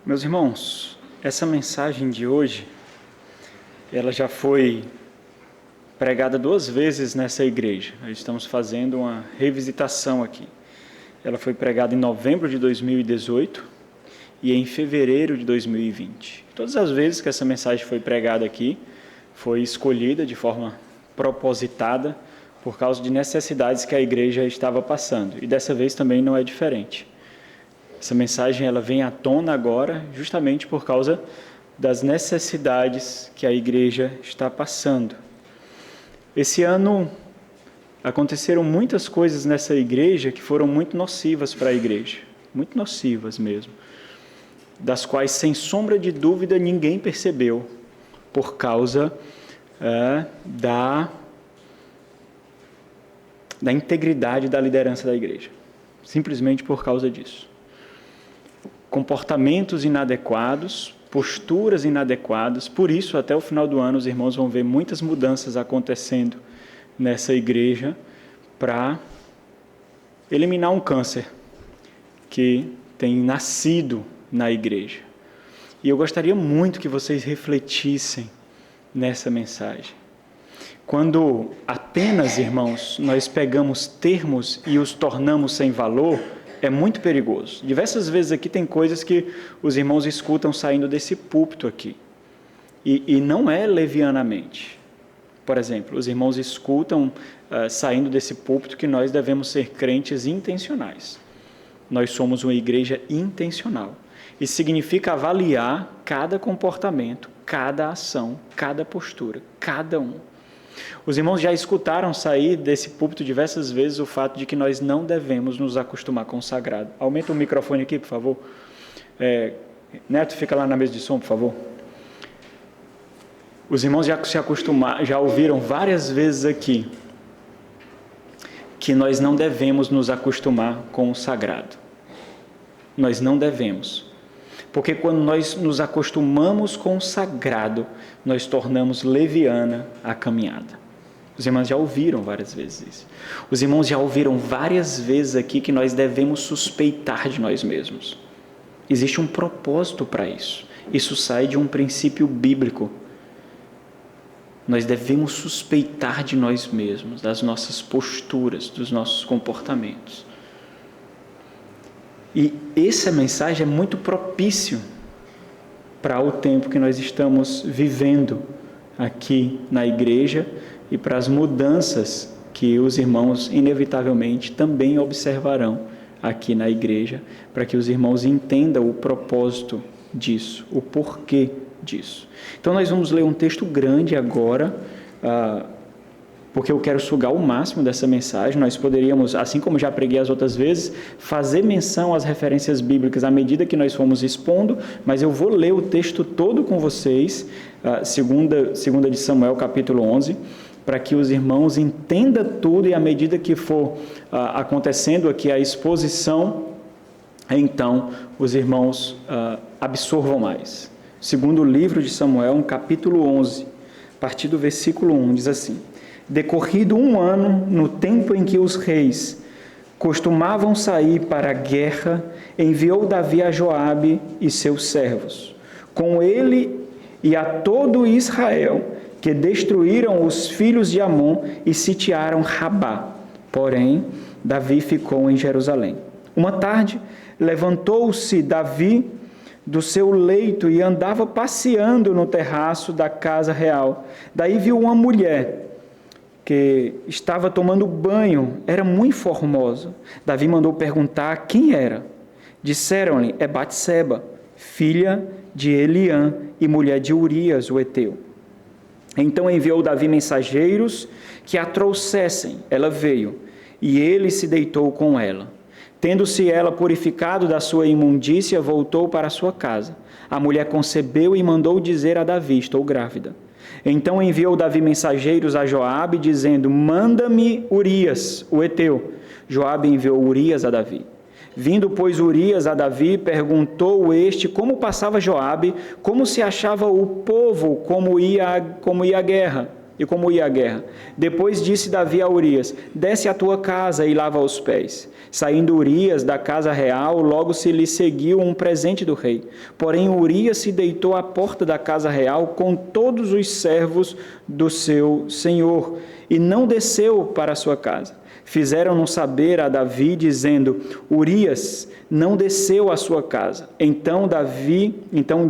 Meus irmãos, essa mensagem de hoje, ela já foi pregada 2 vezes nessa igreja. Nós estamos fazendo uma revisitação aqui. Ela foi pregada em novembro de 2018 e em fevereiro de 2020. Todas as vezes que essa mensagem foi pregada aqui, foi escolhida de forma propositada por causa de necessidades que a igreja estava passando. E dessa vez também não é diferente. Essa mensagem ela vem à tona agora justamente por causa das necessidades que a igreja está passando. Esse ano aconteceram muitas coisas nessa igreja que foram muito nocivas para a igreja, muito nocivas mesmo, das quais, sem sombra de dúvida, ninguém percebeu por causa da integridade da liderança da igreja, simplesmente por causa disso. Comportamentos inadequados, posturas inadequadas. Por isso, até o final do ano, os irmãos vão ver muitas mudanças acontecendo nessa igreja para eliminar um câncer que tem nascido na igreja. E eu gostaria muito que vocês refletissem nessa mensagem. Quando apenas, irmãos, nós pegamos termos e os tornamos sem valor, é muito perigoso. Diversas vezes aqui tem coisas que os irmãos escutam saindo desse púlpito aqui. E não é levianamente. Por exemplo, os irmãos escutam saindo desse púlpito que nós devemos ser crentes intencionais. Nós somos uma igreja intencional. Isso significa avaliar cada comportamento, cada ação, cada postura, cada um. Os irmãos já escutaram sair desse púlpito diversas vezes o fato de que nós não devemos nos acostumar com o sagrado. Aumenta o microfone aqui, por favor. Neto, fica lá na mesa de som, por favor. Os irmãos já ouviram várias vezes aqui que nós não devemos nos acostumar com o sagrado. Nós não devemos. Porque quando nós nos acostumamos com o sagrado, nós tornamos leviana a caminhada. Os irmãos já ouviram várias vezes isso. Os irmãos já ouviram várias vezes aqui que nós devemos suspeitar de nós mesmos. Existe um propósito para isso. Isso sai de um princípio bíblico. Nós devemos suspeitar de nós mesmos, das nossas posturas, dos nossos comportamentos. E essa mensagem é muito propício para o tempo que nós estamos vivendo aqui na igreja e para as mudanças que os irmãos inevitavelmente também observarão aqui na igreja, para que os irmãos entendam o propósito disso, o porquê disso. Então nós vamos ler um texto grande agora, porque eu quero sugar o máximo dessa mensagem. Nós poderíamos, assim como já preguei as outras vezes, fazer menção às referências bíblicas à medida que nós fomos expondo, mas eu vou ler o texto todo com vocês, segunda de Samuel, capítulo 11, para que os irmãos entendam tudo e à medida que for acontecendo aqui a exposição, então os irmãos absorvam mais. Segundo livro de Samuel, capítulo 11, a partir do versículo 1, diz assim: Decorrido 1 ano, no tempo em que os reis costumavam sair para a guerra, enviou Davi a Joabe e seus servos, com ele e a todo Israel, que destruíram os filhos de Amon e sitiaram Rabá. Porém, Davi ficou em Jerusalém. Uma tarde, levantou-se Davi do seu leito e andava passeando no terraço da casa real. Daí viu uma mulher que estava tomando banho, era muito formosa. Davi mandou perguntar quem era. Disseram-lhe: é Batseba, filha de Eliã e mulher de Urias, o heteu. Então enviou Davi mensageiros que a trouxessem. Ela veio, e ele se deitou com ela. Tendo-se ela purificado da sua imundícia, voltou para a sua casa. A mulher concebeu e mandou dizer a Davi: estou grávida. Então enviou Davi mensageiros a Joabe, dizendo: manda-me Urias, o heteu. Joabe enviou Urias a Davi. Vindo, pois, Urias a Davi, perguntou este como passava Joabe, como se achava o povo, como ia a guerra. e como ia à guerra. Depois disse Davi a Urias: desce à tua casa e lava os pés. Saindo Urias da casa real, logo se lhe seguiu um presente do rei. Porém Urias se deitou à porta da casa real com todos os servos do seu senhor, e não desceu para a sua casa. Fizeram-no saber a Davi, dizendo: Urias não desceu à sua casa. Então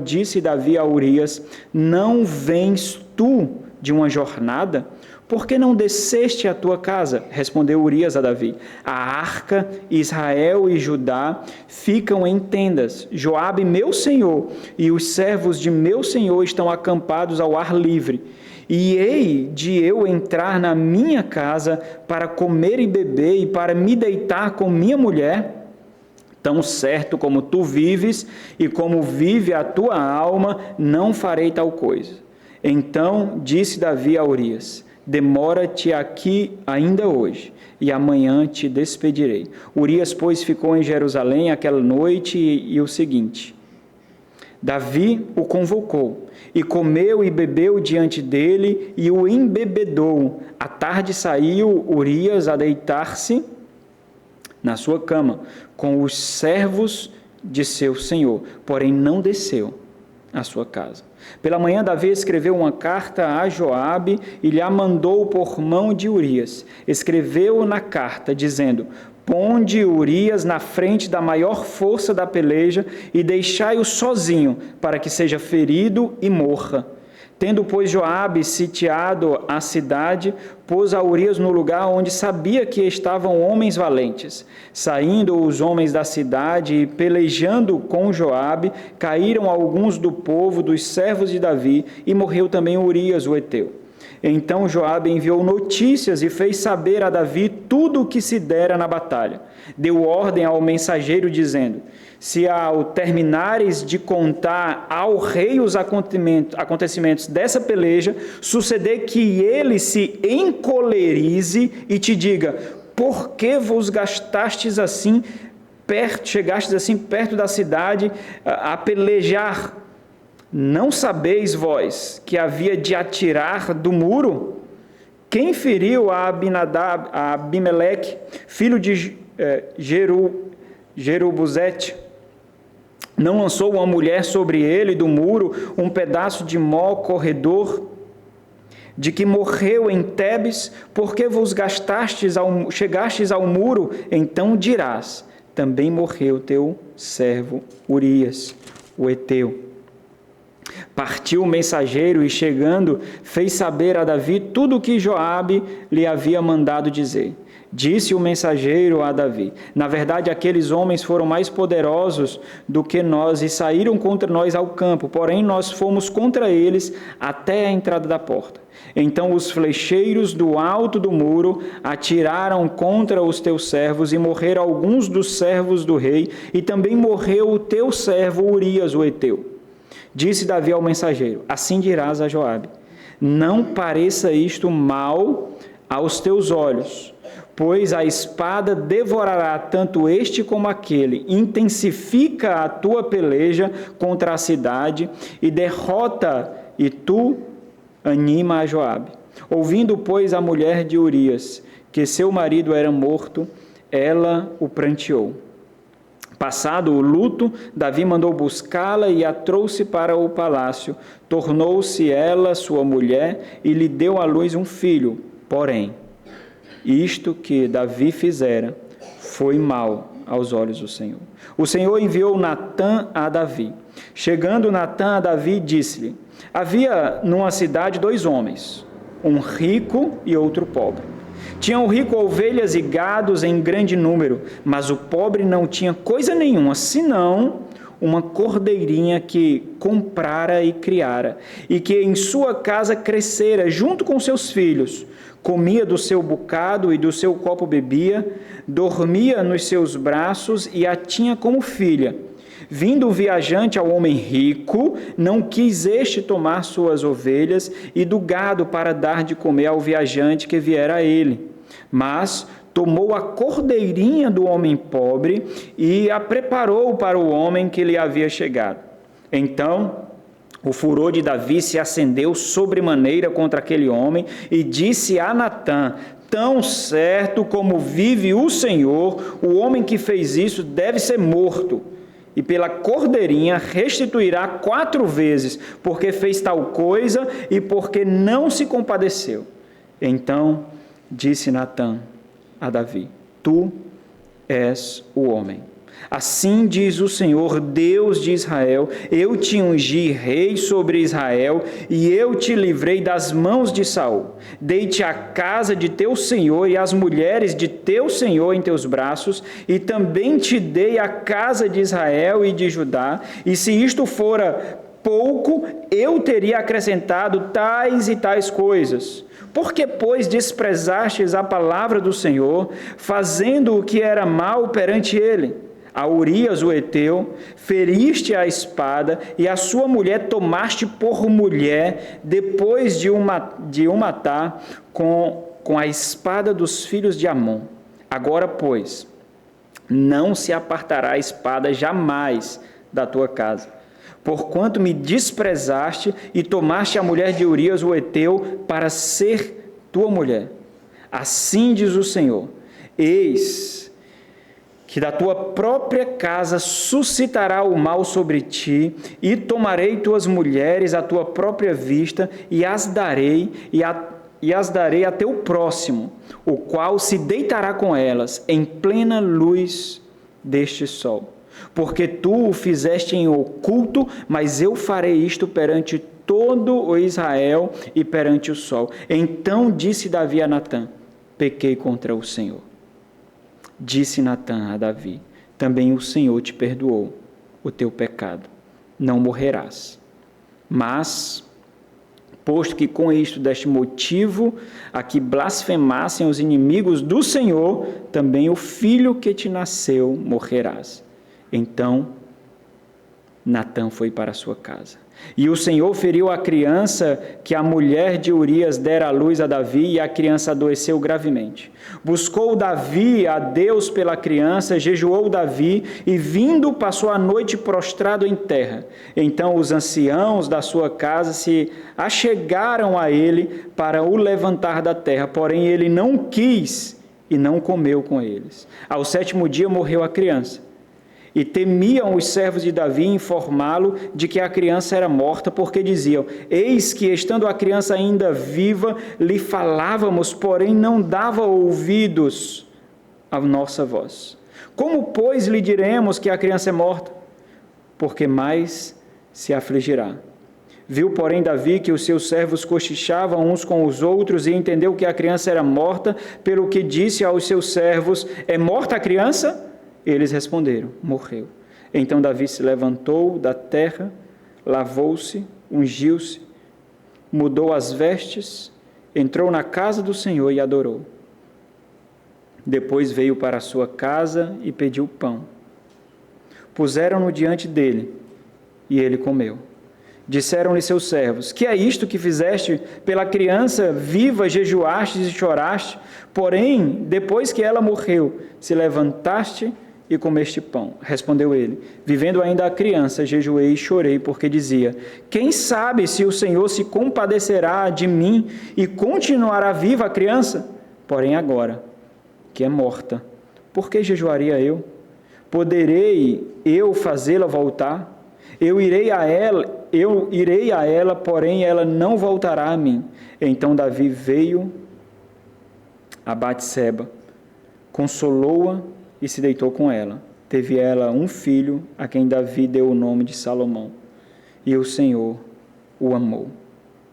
disse Davi a Urias: não vens tu de uma jornada? Por que não desceste à tua casa? Respondeu Urias a Davi: a arca, Israel e Judá ficam em tendas. Joabe, meu senhor, e os servos de meu senhor estão acampados ao ar livre. E hei de eu entrar na minha casa para comer e beber e para me deitar com minha mulher? Tão certo como tu vives e como vive a tua alma, não farei tal coisa. Então disse Davi a Urias: demora-te aqui ainda hoje, e amanhã te despedirei. Urias, pois, ficou em Jerusalém aquela noite e o seguinte. Davi o convocou, e comeu e bebeu diante dele, e o embebedou. À tarde saiu Urias a deitar-se na sua cama, com os servos de seu senhor, porém não desceu à sua casa. Pela manhã Davi escreveu uma carta a Joabe e lhe a mandou por mão de Urias. Escreveu na carta, dizendo: ponde Urias na frente da maior força da peleja e deixai-o sozinho, para que seja ferido e morra. Tendo, pois, Joabe sitiado a cidade, pôs a Urias no lugar onde sabia que estavam homens valentes. Saindo os homens da cidade e pelejando com Joabe, caíram alguns do povo, dos servos de Davi, e morreu também Urias, o heteu. Então Joabe enviou notícias e fez saber a Davi tudo o que se dera na batalha. Deu ordem ao mensageiro, dizendo: se ao terminares de contar ao rei os acontecimentos dessa peleja, suceder que ele se encolerize e te diga: por que vos gastastes assim chegastes assim perto da cidade a pelejar? Não sabeis vós que havia de atirar do muro? Quem feriu a Abimeleque, filho de Jerubuzete? Não lançou uma mulher sobre ele do muro um pedaço de mó corredor, de que morreu em Tebes? Porque vos chegastes ao muro? Então dirás: também morreu teu servo Urias, o heteu. Partiu o mensageiro e, chegando, fez saber a Davi tudo o que Joabe lhe havia mandado dizer. Disse o mensageiro a Davi: na verdade, aqueles homens foram mais poderosos do que nós e saíram contra nós ao campo, porém nós fomos contra eles até a entrada da porta. Então os flecheiros do alto do muro atiraram contra os teus servos, e morreram alguns dos servos do rei, e também morreu o teu servo Urias, o heteu. Disse Davi ao mensageiro: assim dirás a Joabe: não pareça isto mal aos teus olhos, pois a espada devorará tanto este como aquele. Intensifica a tua peleja contra a cidade e derrota, e tu anima a Joabe. Ouvindo, pois, a mulher de Urias que seu marido era morto, ela o pranteou. Passado o luto, Davi mandou buscá-la e a trouxe para o palácio. Tornou-se ela sua mulher e lhe deu à luz um filho. Porém, isto que Davi fizera foi mal aos olhos do Senhor. O Senhor enviou Natã a Davi. Chegando Natã a Davi, disse-lhe: havia numa cidade 2 homens, um rico e outro pobre. Tinha o rico ovelhas e gados em grande número, mas o pobre não tinha coisa nenhuma, senão uma cordeirinha que comprara e criara, e que em sua casa crescera junto com seus filhos. Comia do seu bocado e do seu copo bebia, dormia nos seus braços e a tinha como filha. Vindo o viajante ao homem rico, não quis este tomar suas ovelhas e do gado para dar de comer ao viajante que viera a ele, mas tomou a cordeirinha do homem pobre e a preparou para o homem que lhe havia chegado. Então O furor de Davi se acendeu sobremaneira contra aquele homem e disse a Natã: tão certo como vive o Senhor, o homem que fez isso deve ser morto. E pela cordeirinha restituirá 4 vezes, porque fez tal coisa e porque não se compadeceu. Então disse Natã a Davi: tu és o homem. Assim diz o Senhor, Deus de Israel: eu te ungi rei sobre Israel, e eu te livrei das mãos de Saul. Dei-te a casa de teu senhor e as mulheres de teu senhor em teus braços, e também te dei a casa de Israel e de Judá. E se isto fora pouco, eu teria acrescentado tais e tais coisas. Por que, pois, desprezastes a palavra do Senhor, fazendo o que era mal perante ele? A Urias o heteu feriste a espada, e a sua mulher tomaste por mulher, depois de o matar com a espada dos filhos de Amon. Agora, pois, não se apartará a espada jamais da tua casa, porquanto me desprezaste e tomaste a mulher de Urias o heteu para ser tua mulher. Assim diz o Senhor: eis que da tua própria casa suscitará o mal sobre ti, e tomarei tuas mulheres à tua própria vista, e as darei a teu próximo, o qual se deitará com elas em plena luz deste sol. Porque tu o fizeste em oculto, mas eu farei isto perante todo o Israel e perante o sol. Então disse Davi a Natã: pequei contra o Senhor. Disse Natã a Davi: também o Senhor te perdoou o teu pecado, não morrerás. Mas, posto que com isto deste motivo a que blasfemassem os inimigos do Senhor, também o filho que te nasceu morrerás. Então Natã foi para a sua casa. E o Senhor feriu a criança que a mulher de Urias dera à luz a Davi, e a criança adoeceu gravemente. Buscou Davi a Deus pela criança, jejuou Davi, e vindo passou a noite prostrado em terra. Então os anciãos da sua casa se achegaram a ele para o levantar da terra, porém ele não quis e não comeu com eles. Ao 7º dia morreu a criança. E temiam os servos de Davi informá-lo de que a criança era morta, porque diziam: eis que, estando a criança ainda viva, lhe falávamos, porém não dava ouvidos à nossa voz. Como, pois, lhe diremos que a criança é morta? Porque mais se afligirá. Viu, porém, Davi que os seus servos cochichavam uns com os outros, e entendeu que a criança era morta, pelo que disse aos seus servos: é morta a criança? Eles responderam: morreu. Então Davi se levantou da terra, lavou-se, ungiu-se, mudou as vestes, entrou na casa do Senhor e adorou. Depois veio para a sua casa e pediu pão. Puseram-no diante dele, e ele comeu. Disseram-lhe seus servos: que é isto que fizeste? Pela criança viva jejuastes e choraste, porém, depois que ela morreu, se levantaste e comeste pão. Respondeu ele: vivendo ainda a criança, jejuei e chorei, porque dizia: quem sabe se o Senhor se compadecerá de mim e continuará viva a criança? Porém agora, que é morta, por que jejuaria eu? Poderei eu fazê-la voltar? Eu irei a ela, porém ela não voltará a mim. Então Davi veio a Batseba, consolou-a e se deitou com ela. Teve ela um filho, a quem Davi deu o nome de Salomão, e o Senhor o amou.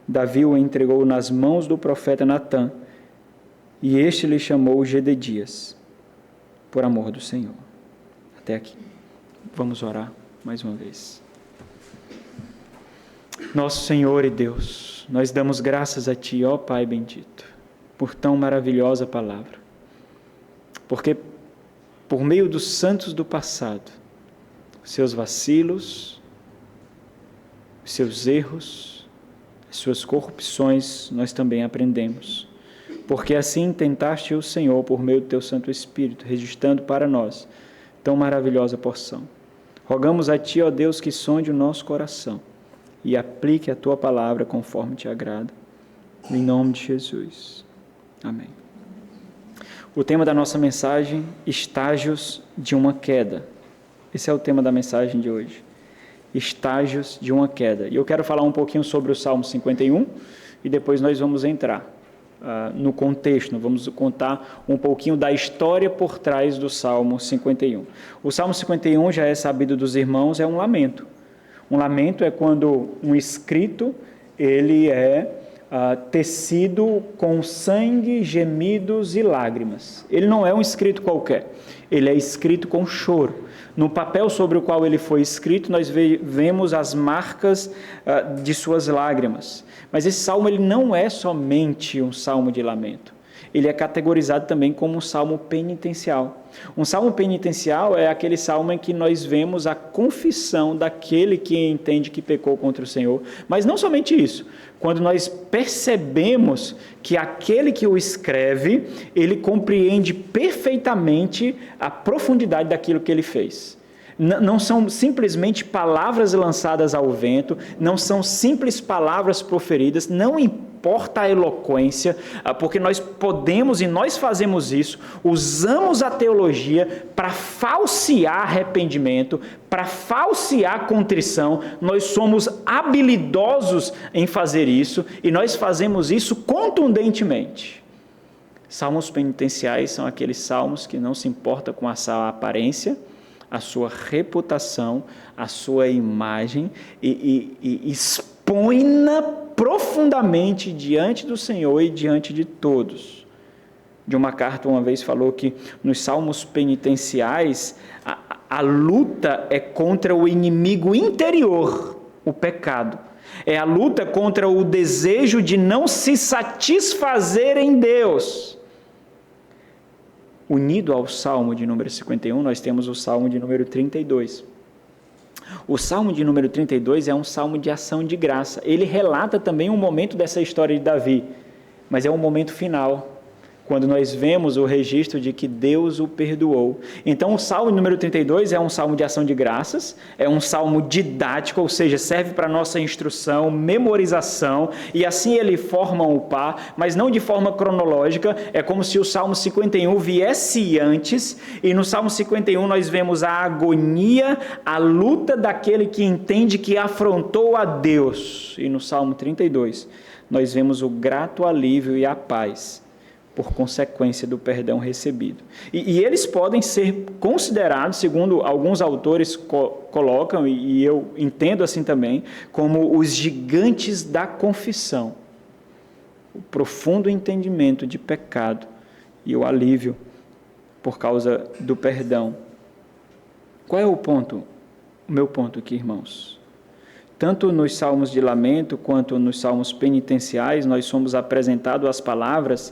Davi o entregou nas mãos do profeta Natã, e este lhe chamou Gededias, por amor do Senhor. Até aqui. Vamos orar mais uma vez. Nosso Senhor e Deus, nós damos graças a Ti, ó Pai bendito, por tão maravilhosa palavra, porque por meio dos santos do passado, os seus vacilos, os seus erros, as suas corrupções, nós também aprendemos. Porque assim tentaste o Senhor por meio do Teu Santo Espírito, registrando para nós tão maravilhosa porção. Rogamos a Ti, ó Deus, que sonde o nosso coração e aplique a tua palavra conforme te agrada. Em nome de Jesus. Amém. O tema da nossa mensagem, estágios de uma queda. Esse é o tema da mensagem de hoje. Estágios de uma queda. E eu quero falar um pouquinho sobre o Salmo 51 e depois nós vamos entrar no contexto, vamos contar um pouquinho da história por trás do Salmo 51. O Salmo 51, já é sabido dos irmãos, é um lamento. Um lamento é quando um escrito, ele é tecido com sangue, gemidos e lágrimas. Ele não é um escrito qualquer, ele é escrito com choro. No papel sobre o qual ele foi escrito, nós vemos as marcas de suas lágrimas. Mas esse salmo ele não é somente um salmo de lamento. Ele é categorizado também como um salmo penitencial. Um salmo penitencial é aquele salmo em que nós vemos a confissão daquele que entende que pecou contra o Senhor. Mas não somente isso. Quando nós percebemos que aquele que o escreve, ele compreende perfeitamente a profundidade daquilo que ele fez. Não são simplesmente palavras lançadas ao vento, não são simples palavras proferidas, não importa a eloquência, porque nós podemos e nós fazemos isso, usamos a teologia para falsear arrependimento, para falsear contrição, nós somos habilidosos em fazer isso e nós fazemos isso contundentemente. Salmos penitenciais são aqueles salmos que não se importam com a sua aparência, a sua reputação, a sua imagem e expõe-na profundamente diante do Senhor e diante de todos. John MacArthur uma vez falou que nos salmos penitenciais a luta é contra o inimigo interior, o pecado. É a luta contra o desejo de não se satisfazer em Deus. Unido ao Salmo de número 51, nós temos o Salmo de número 32. O Salmo de número 32 é um salmo de ação de graça. Ele relata também um momento dessa história de Davi, mas é um momento final, quando nós vemos o registro de que Deus o perdoou. Então, o Salmo número 32 é um salmo de ação de graças, é um salmo didático, ou seja, serve para nossa instrução, memorização, e assim ele forma o par, mas não de forma cronológica, é como se o Salmo 51 viesse antes, e no Salmo 51 nós vemos a agonia, a luta daquele que entende que afrontou a Deus, e no Salmo 32 nós vemos o grato alívio e a paz, por consequência do perdão recebido. E eles podem ser considerados, segundo alguns autores colocam, e eu entendo assim também, como os gigantes da confissão. O profundo entendimento de pecado e o alívio por causa do perdão. Qual é o ponto? O meu ponto aqui, irmãos. Tanto nos salmos de lamento quanto nos salmos penitenciais, nós somos apresentados as palavras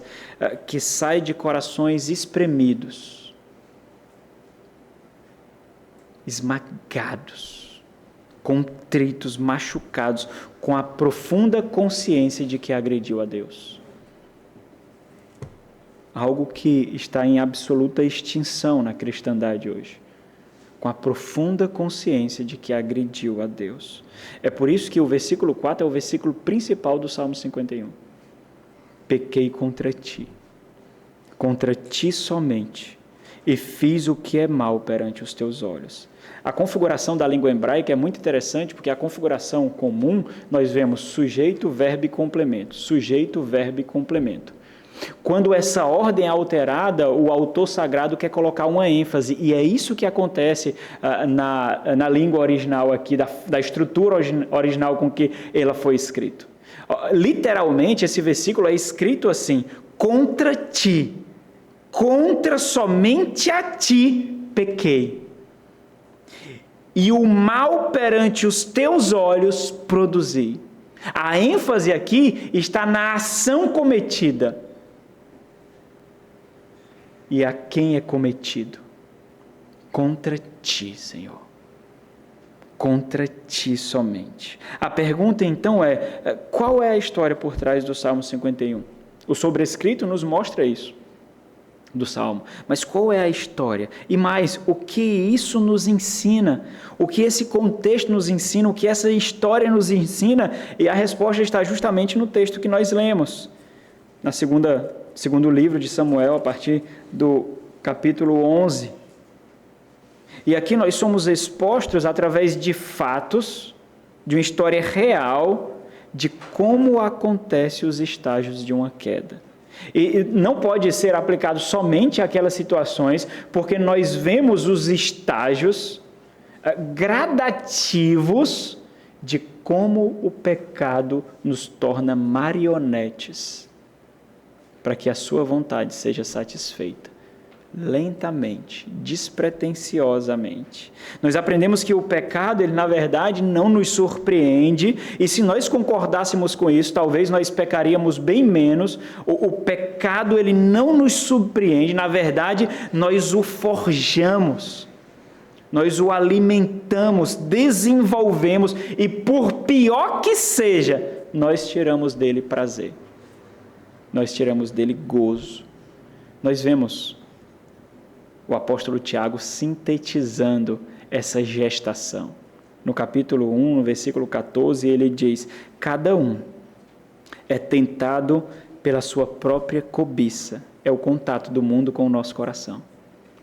que saem de corações espremidos, esmagados, contritos, machucados, com a profunda consciência de que agrediu a Deus. Algo que está em absoluta extinção na cristandade hoje. Com a profunda consciência de que agrediu a Deus. É por isso que o versículo 4 é o versículo principal do Salmo 51. Pequei contra ti somente, e fiz o que é mal perante os teus olhos. A configuração da língua hebraica é muito interessante, porque a configuração comum, nós vemos sujeito, verbo e complemento. Sujeito, verbo e complemento. Quando essa ordem é alterada, o autor sagrado quer colocar uma ênfase, e é isso que acontece na língua original aqui, da estrutura original com que ela foi escrita. Literalmente, esse versículo é escrito assim: contra ti, contra somente a ti pequei, e o mal perante os teus olhos produzi. A ênfase aqui está na ação cometida. E a quem é cometido? Contra ti, Senhor. Contra ti somente. A pergunta então é, qual é a história por trás do Salmo 51? O sobrescrito nos mostra isso. do Salmo. Mas qual é a história? E mais, o que isso nos ensina? O que esse contexto nos ensina? O que essa história nos ensina? E a resposta está justamente no texto que nós lemos. Segundo livro de Samuel, a partir do capítulo 11. E aqui nós somos expostos através de fatos, de uma história real, de como acontecem os estágios de uma queda. E não pode ser aplicado somente àquelas situações, porque nós vemos os estágios gradativos de como o pecado nos torna marionetes, para que a sua vontade seja satisfeita. Lentamente, despretensiosamente. Nós aprendemos que o pecado, ele na verdade não nos surpreende, e se nós concordássemos com isso, talvez nós pecaríamos bem menos. O pecado, ele não nos surpreende, na verdade, nós o forjamos, nós o alimentamos, desenvolvemos, e por pior que seja, nós tiramos dele prazer, nós tiramos dele gozo. Nós vemos o apóstolo Tiago sintetizando essa gestação. No capítulo 1, no versículo 14, ele diz: cada um é tentado pela sua própria cobiça. É o contato do mundo com o nosso coração.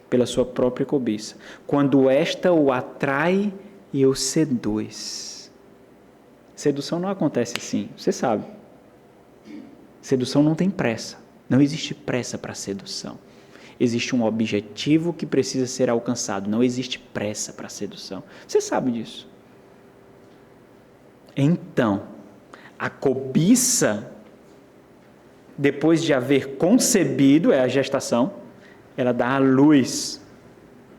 Pela sua própria cobiça. Quando esta o atrai e o seduz. Sedução não acontece assim, você sabe. Sedução não tem pressa. Não existe pressa para sedução. Existe um objetivo que precisa ser alcançado. Não existe pressa para a sedução. Você sabe disso. Então, a cobiça, depois de haver concebido, é a gestação, ela dá à luz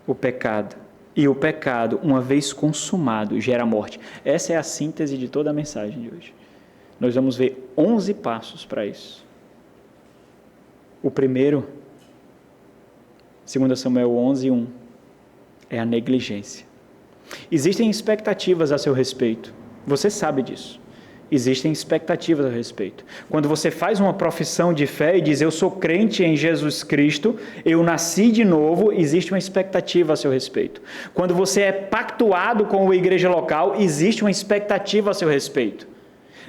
o pecado. E o pecado, uma vez consumado, gera morte. Essa é a síntese de toda a mensagem de hoje. Nós vamos ver 11 passos para isso. O primeiro, 2 Samuel 11:1, é a negligência. Existem expectativas a seu respeito. Você sabe disso. Existem expectativas a respeito. Quando você faz uma profissão de fé e diz: eu sou crente em Jesus Cristo, eu nasci de novo, existe uma expectativa a seu respeito. Quando você é pactuado com a igreja local, existe uma expectativa a seu respeito.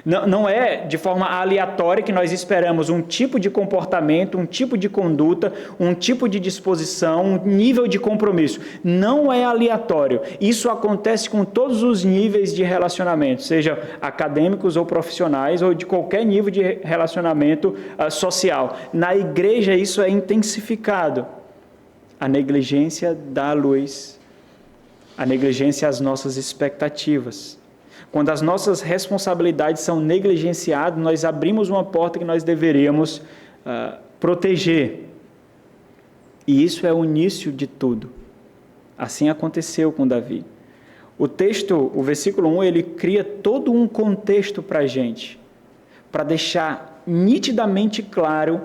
Não é de forma aleatória que nós esperamos um tipo de comportamento, um tipo de conduta, um tipo de disposição, um nível de compromisso. Não é aleatório. Isso acontece com todos os níveis de relacionamento, seja acadêmicos ou profissionais, ou de qualquer nível de relacionamento social. Na igreja isso é intensificado. A negligência dá à luz, a negligência às nossas expectativas. Quando as nossas responsabilidades são negligenciadas, nós abrimos uma porta que nós deveríamos proteger. E isso é o início de tudo. Assim aconteceu com Davi. O texto, o versículo 1, ele cria todo um contexto para a gente, para deixar nitidamente claro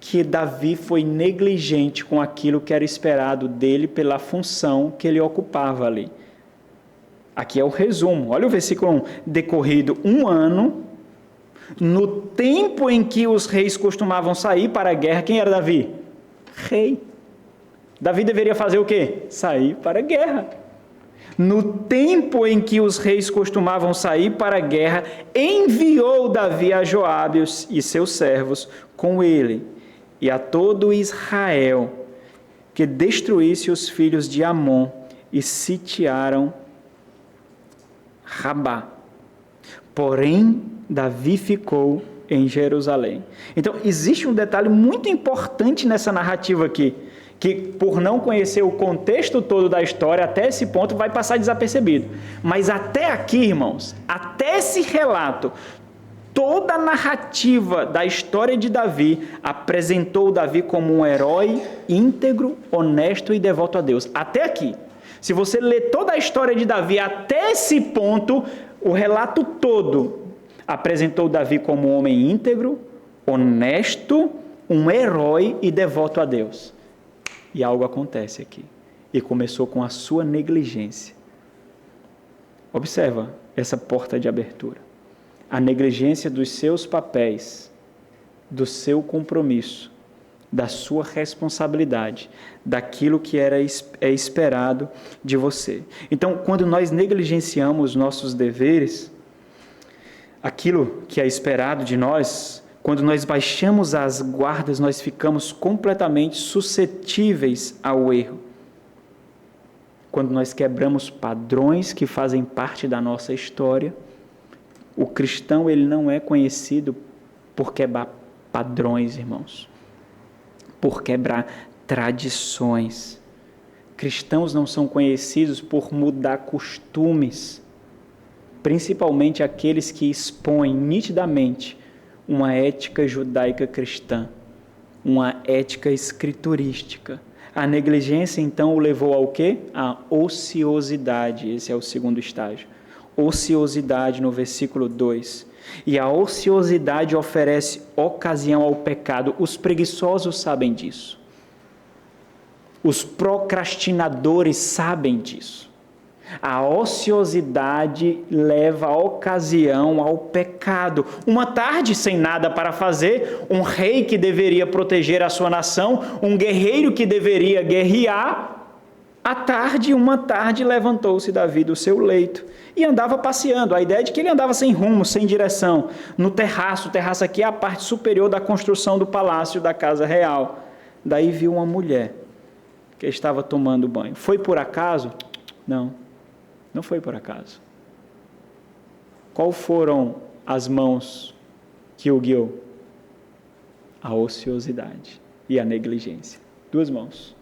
que Davi foi negligente com aquilo que era esperado dele pela função que ele ocupava ali. Aqui é o resumo. Olha o versículo 1. Decorrido 1 ano, no tempo em que os reis costumavam sair para a guerra, quem era Davi? Rei. Davi deveria fazer o quê? Sair para a guerra. No tempo em que os reis costumavam sair para a guerra, enviou Davi a Joabe e seus servos com ele, e a todo Israel, que destruísse os filhos de Amon e sitiaram Rabá. Porém, Davi ficou em Jerusalém. Então, existe um detalhe muito importante nessa narrativa aqui, que por não conhecer o contexto todo da história, até esse ponto vai passar desapercebido. Mas até aqui, irmãos, até esse relato, toda a narrativa da história de Davi apresentou Davi como um herói íntegro, honesto e devoto a Deus. Até aqui. Se você ler toda a história de Davi até esse ponto, o relato todo apresentou Davi como um homem íntegro, honesto, um herói e devoto a Deus. E algo acontece aqui. E começou com a sua negligência. Observa essa porta de abertura. A negligência dos seus papéis, do seu compromisso, da sua responsabilidade, daquilo que é esperado de você. Então, quando nós negligenciamos nossos deveres, aquilo que é esperado de nós, quando nós baixamos as guardas, nós ficamos completamente suscetíveis ao erro. Quando nós quebramos padrões que fazem parte da nossa história, o cristão ele não é conhecido por quebrar padrões, irmãos, por quebrar tradições. Cristãos não são conhecidos por mudar costumes, principalmente aqueles que expõem nitidamente uma ética judaica cristã, uma ética escriturística. A negligência, então, o levou ao quê? A ociosidade. Esse é o segundo estágio. Ociosidade, no versículo 2. E a ociosidade oferece ocasião ao pecado. Os preguiçosos sabem disso. Os procrastinadores sabem disso. A ociosidade leva a ocasião ao pecado. Uma tarde sem nada para fazer, um rei que deveria proteger a sua nação, um guerreiro que deveria guerrear, uma tarde levantou-se Davi do seu leito e andava passeando. A ideia é de que ele andava sem rumo, sem direção, no terraço. O terraço aqui é a parte superior da construção do palácio da casa real. Daí viu uma mulher que estava tomando banho. Foi por acaso? Não, não foi por acaso. Qual foram as mãos que o guiou? A ociosidade e a negligência. Duas mãos.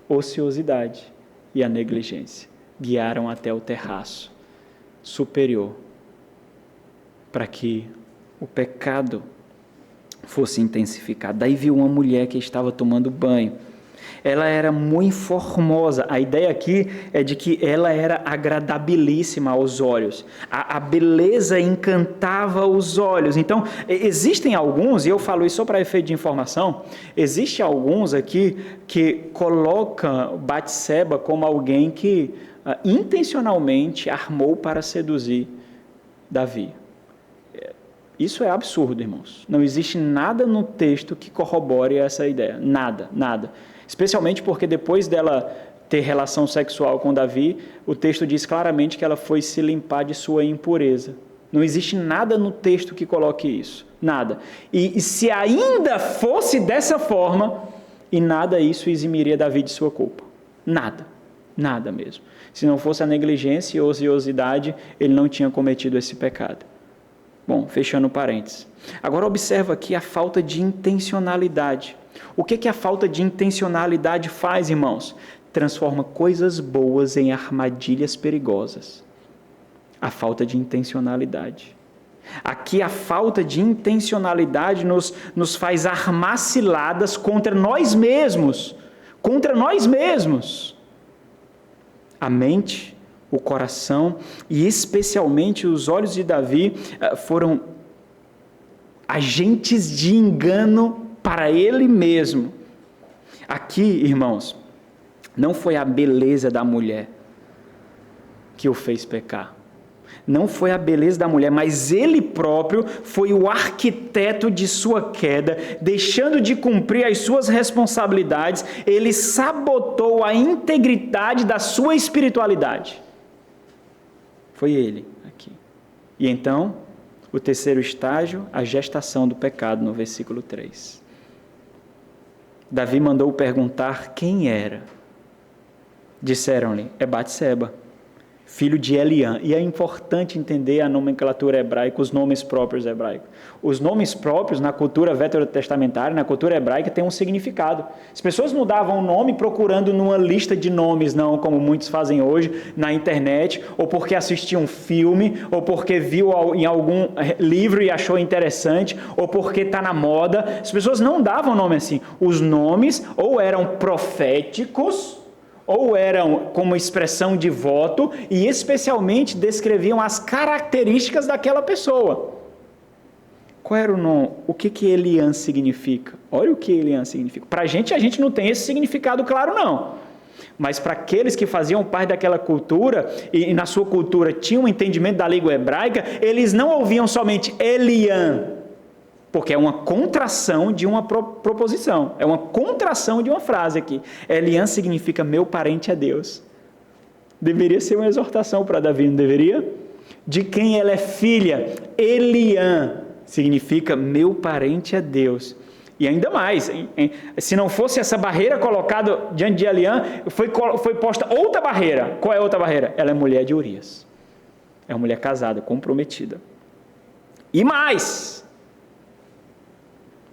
Ociosidade e a negligência guiaram até o terraço superior para que o pecado fosse intensificado. Daí viu uma mulher que estava tomando banho. Ela era muito formosa. A ideia aqui é de que ela era agradabilíssima aos olhos. A beleza encantava os olhos. Então, existem alguns, e eu falo isso só para efeito de informação, existem alguns aqui que colocam Batseba como alguém que intencionalmente armou para seduzir Davi. Isso é absurdo, irmãos. Não existe nada no texto que corrobore essa ideia. Nada, nada. Especialmente porque depois dela ter relação sexual com Davi, o texto diz claramente que ela foi se limpar de sua impureza. Não existe nada no texto que coloque isso. Nada. E se ainda fosse dessa forma, e nada isso eximiria Davi de sua culpa. Nada. Nada mesmo. Se não fosse a negligência e a ociosidade, ele não tinha cometido esse pecado. Bom, fechando parênteses. Agora observa aqui a falta de intencionalidade. O que a falta de intencionalidade faz, irmãos? Transforma coisas boas em armadilhas perigosas. A falta de intencionalidade. Aqui a falta de intencionalidade nos faz armar ciladas contra nós mesmos. Contra nós mesmos. A mente, o coração e especialmente os olhos de Davi foram agentes de engano para ele mesmo. Aqui, irmãos, não foi a beleza da mulher que o fez pecar. Não foi a beleza da mulher, mas ele próprio foi o arquiteto de sua queda, deixando de cumprir as suas responsabilidades, ele sabotou a integridade da sua espiritualidade. Foi ele aqui. E então, o terceiro estágio, a gestação do pecado, no versículo 3. Davi mandou perguntar quem era. Disseram-lhe, é Batseba, filho de Eliã. E é importante entender a nomenclatura hebraica, os nomes próprios hebraicos. Os nomes próprios, na cultura veterotestamentária, na cultura hebraica, têm um significado. As pessoas não davam o nome procurando numa lista de nomes, não, como muitos fazem hoje, na internet, ou porque assistiu um filme, ou porque viu em algum livro e achou interessante, ou porque está na moda. As pessoas não davam nome assim. Os nomes ou eram proféticos, ou eram como expressão de voto, e especialmente descreviam as características daquela pessoa. Qual era o nome? O que Eliã significa? Olha o que Eliã significa. Para a gente não tem esse significado claro, não. Mas para aqueles que faziam parte daquela cultura, e na sua cultura tinham um entendimento da língua hebraica, eles não ouviam somente Eliã. Porque é uma contração de uma proposição, é uma contração de uma frase aqui. Eliã significa meu parente é Deus. Deveria ser uma exortação para Davi, não deveria? De quem ela é filha? Eliã significa meu parente é Deus. E ainda mais, se não fosse essa barreira colocada diante de Eliã, foi posta outra barreira. Qual é a outra barreira? Ela é mulher de Urias. É uma mulher casada, comprometida. E mais,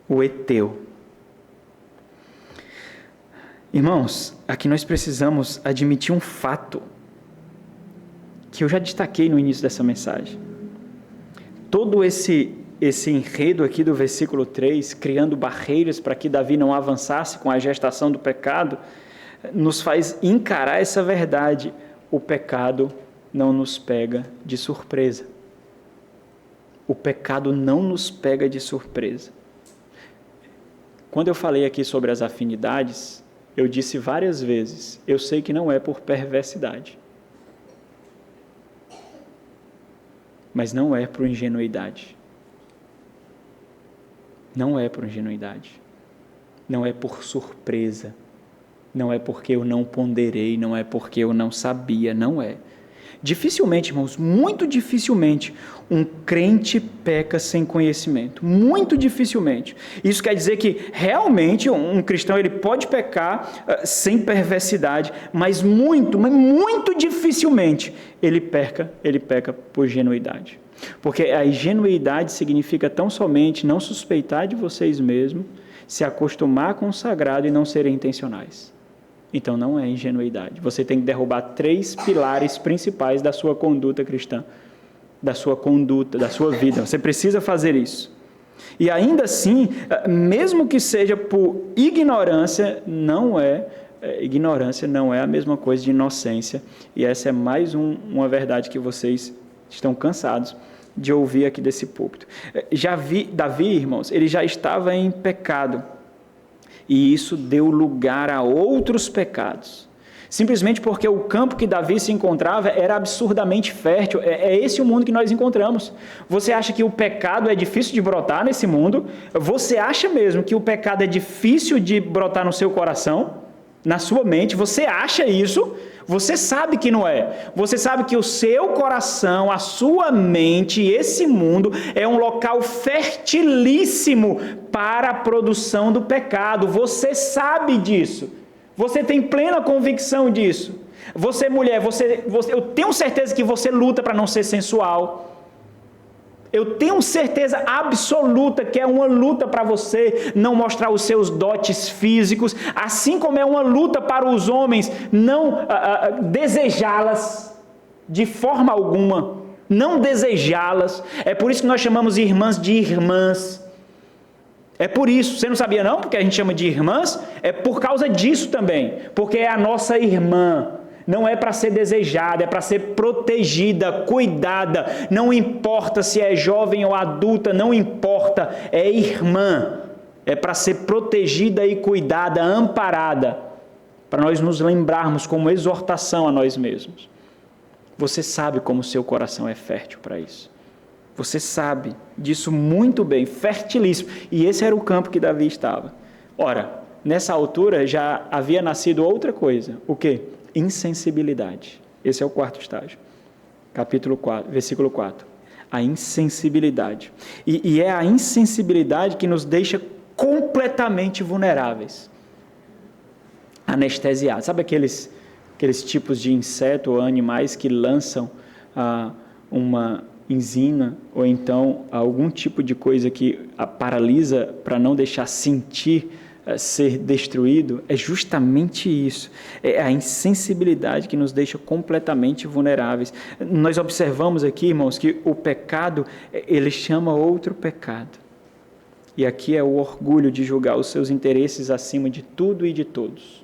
o Eteu. Irmãos, aqui nós precisamos admitir um fato que eu já destaquei no início dessa mensagem. Todo esse enredo aqui do versículo 3, criando barreiras para que Davi não avançasse com a gestação do pecado, nos faz encarar essa verdade. O pecado não nos pega de surpresa. O pecado não nos pega de surpresa. Quando eu falei aqui sobre as afinidades, eu disse várias vezes, eu sei que não é por perversidade, mas não é por ingenuidade. Não é por ingenuidade. Não é por surpresa. Não é porque eu não ponderei, não é porque eu não sabia, não é. Dificilmente, irmãos, muito dificilmente, um crente peca sem conhecimento. Muito dificilmente. Isso quer dizer que, realmente, um cristão ele pode pecar sem perversidade, mas muito dificilmente ele peca por genuidade. Porque a ingenuidade significa tão somente não suspeitar de vocês mesmos, se acostumar com o sagrado e não serem intencionais. Então não é ingenuidade. Você tem que derrubar 3 pilares principais da sua conduta cristã, da sua conduta, da sua vida. Você precisa fazer isso. E ainda assim, mesmo que seja por ignorância, ignorância não é a mesma coisa de inocência. E essa é mais uma verdade que vocês estão cansados de ouvir aqui desse púlpito. Davi, irmãos, ele já estava em pecado. E isso deu lugar a outros pecados. Simplesmente porque o campo que Davi se encontrava era absurdamente fértil. É esse o mundo que nós encontramos. Você acha que o pecado é difícil de brotar nesse mundo? Você acha mesmo que o pecado é difícil de brotar no seu coração? Na sua mente? Você acha isso? Você sabe que não é. Você sabe que o seu coração, a sua mente, esse mundo é um local fertilíssimo para a produção do pecado. Você sabe disso. Você tem plena convicção disso. Você, mulher, eu tenho certeza que você luta para não ser sensual. Eu tenho certeza absoluta que é uma luta para você não mostrar os seus dotes físicos, assim como é uma luta para os homens não desejá-las de forma alguma, não desejá-las. É por isso que nós chamamos irmãs de irmãs. É por isso, você não sabia não? Porque a gente chama de irmãs? É por causa disso também, porque é a nossa irmã. Não é para ser desejada, é para ser protegida, cuidada. Não importa se é jovem ou adulta, não importa. É irmã. É para ser protegida e cuidada, amparada. Para nós nos lembrarmos como exortação a nós mesmos. Você sabe como o seu coração é fértil para isso. Você sabe disso muito bem, fertilíssimo. E esse era o campo que Davi estava. Ora, nessa altura já havia nascido outra coisa. O quê? Insensibilidade. Esse é o 4º estágio. Capítulo 4, versículo 4. A insensibilidade. E é a insensibilidade que nos deixa completamente vulneráveis. Anestesiados. Sabe aqueles tipos de inseto ou animais que lançam uma enzima ou então algum tipo de coisa que a paralisa para não deixar sentir ser destruído? É justamente isso. É a insensibilidade que nos deixa completamente vulneráveis. Nós observamos aqui, irmãos, que o pecado, ele chama outro pecado. E aqui é o orgulho de julgar os seus interesses acima de tudo e de todos.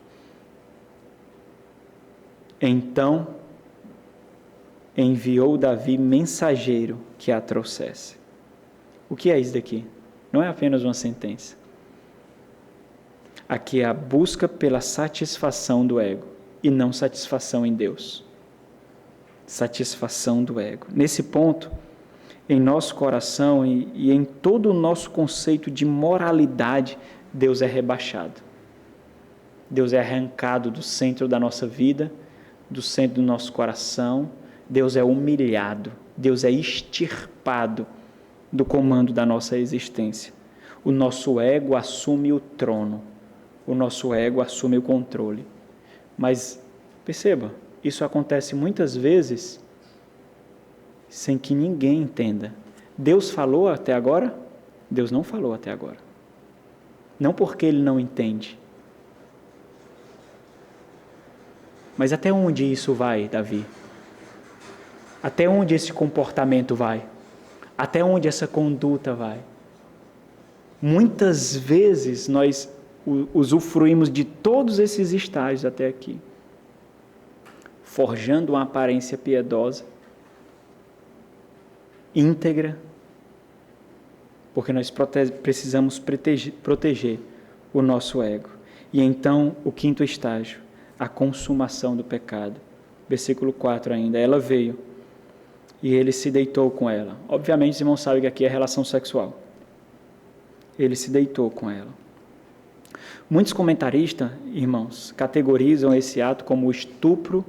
Então, enviou Davi mensageiro que a trouxesse. O que é isso daqui? Não é apenas uma sentença. Aqui é a busca pela satisfação do ego e não satisfação em Deus. Satisfação do ego. Nesse ponto, em nosso coração e em todo o nosso conceito de moralidade, Deus é rebaixado. Deus é arrancado do centro da nossa vida, do centro do nosso coração. Deus é humilhado. Deus é extirpado do comando da nossa existência. O nosso ego assume o trono. O nosso ego assume o controle. Mas, perceba, isso acontece muitas vezes sem que ninguém entenda. Deus falou até agora? Deus não falou até agora. Não porque Ele não entende. Mas até onde isso vai, Davi? Até onde esse comportamento vai? Até onde essa conduta vai? Muitas vezes nós usufruímos de todos esses estágios até aqui, forjando uma aparência piedosa, íntegra, porque nós precisamos proteger o nosso ego. E então, o quinto estágio, a consumação do pecado. Versículo 4 ainda, ela veio e ele se deitou com ela. Obviamente, os irmãos sabem que aqui é relação sexual. Ele se deitou com ela. Muitos comentaristas, irmãos, categorizam esse ato como o estupro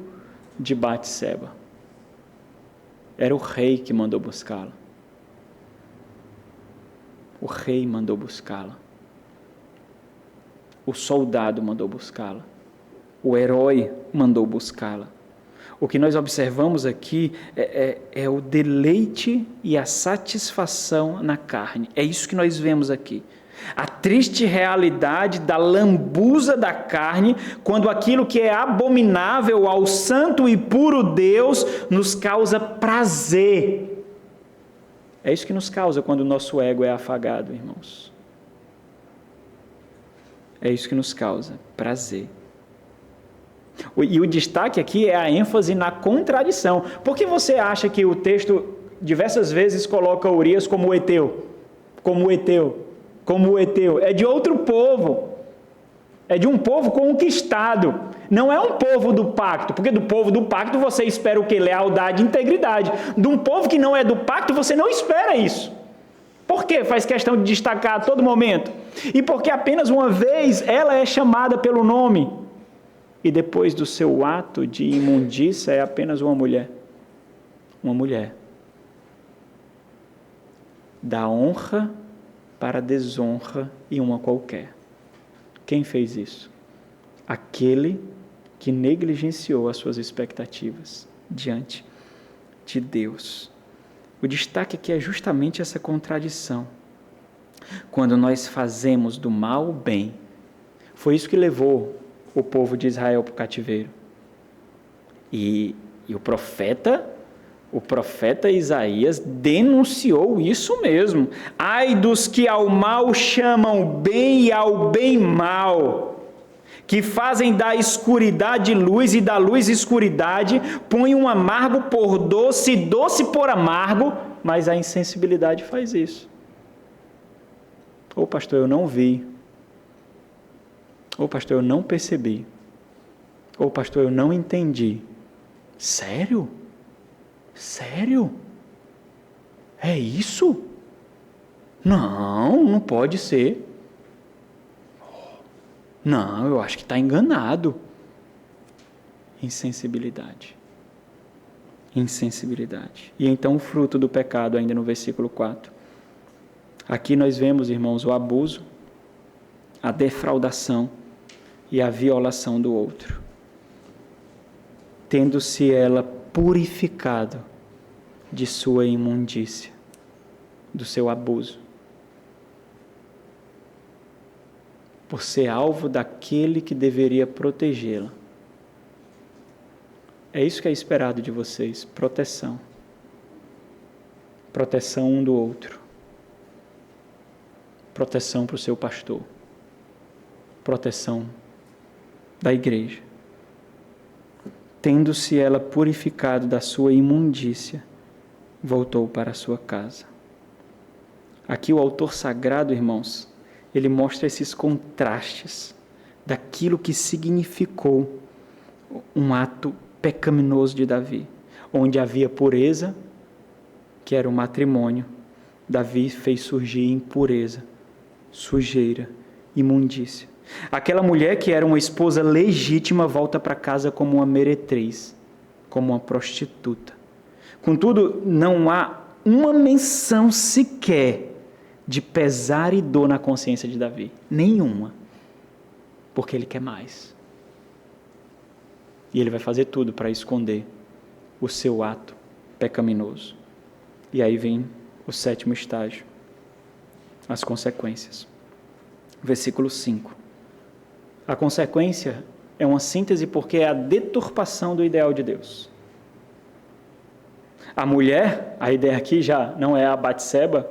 de Batseba. Era o rei que mandou buscá-la. O rei mandou buscá-la. O soldado mandou buscá-la. O herói mandou buscá-la. O que nós observamos aqui é o deleite e a satisfação na carne. É isso que nós vemos aqui. A triste realidade da lambuza da carne, quando aquilo que é abominável ao santo e puro Deus nos causa prazer. É isso que nos causa quando o nosso ego é afagado, irmãos. É isso que nos causa prazer. E o destaque aqui é a ênfase na contradição. Por que você acha que o texto diversas vezes coloca Urias como o Eteu? Como o Eteu? Como o Eteu? É de outro povo. É de um povo conquistado. Não é um povo do pacto, porque do povo do pacto você espera o quê? Lealdade e integridade. De um povo que não é do pacto, você não espera isso. Por que faz questão de destacar a todo momento? E porque apenas uma vez ela é chamada pelo nome. E depois do seu ato de imundícia é apenas uma mulher. Uma mulher. Da honra para a desonra e uma qualquer. Quem fez isso? Aquele que negligenciou as suas expectativas diante de Deus. O destaque aqui é justamente essa contradição. Quando nós fazemos do mal o bem, foi isso que levou o povo de Israel para o cativeiro. E o profeta Isaías denunciou isso mesmo. Ai dos que ao mal chamam bem e ao bem mal, que fazem da escuridade luz e da luz escuridade, põem um amargo por doce, doce por amargo, mas a insensibilidade faz isso. Ô pastor, eu não vi. Ô pastor, eu não percebi. Ô pastor, eu não entendi. Sério? Sério? É isso? Não, não pode ser. Não, eu acho que está enganado. Insensibilidade. Insensibilidade. E então o fruto do pecado, ainda no versículo 4. Aqui nós vemos, irmãos, o abuso, a defraudação e a violação do outro. Tendo-se ela purificado de sua imundícia, do seu abuso, por ser alvo daquele que deveria protegê-la. É isso que é esperado de vocês, proteção. Proteção um do outro. Proteção para o seu pastor. Proteção da igreja. Tendo-se ela purificado da sua imundícia, voltou para a sua casa. Aqui o autor sagrado, irmãos, ele mostra esses contrastes daquilo que significou um ato pecaminoso de Davi, onde havia pureza, que era o matrimônio, Davi fez surgir impureza, sujeira, imundícia. Aquela mulher que era uma esposa legítima volta para casa como uma meretriz, como uma prostituta. Contudo, não há uma menção sequer de pesar e dor na consciência de Davi. Nenhuma. Porque ele quer mais. E ele vai fazer tudo para esconder o seu ato pecaminoso. E aí vem o 7º estágio. As consequências. Versículo 5. A consequência é uma síntese porque é a deturpação do ideal de Deus. A mulher, a ideia aqui já não é a Batseba,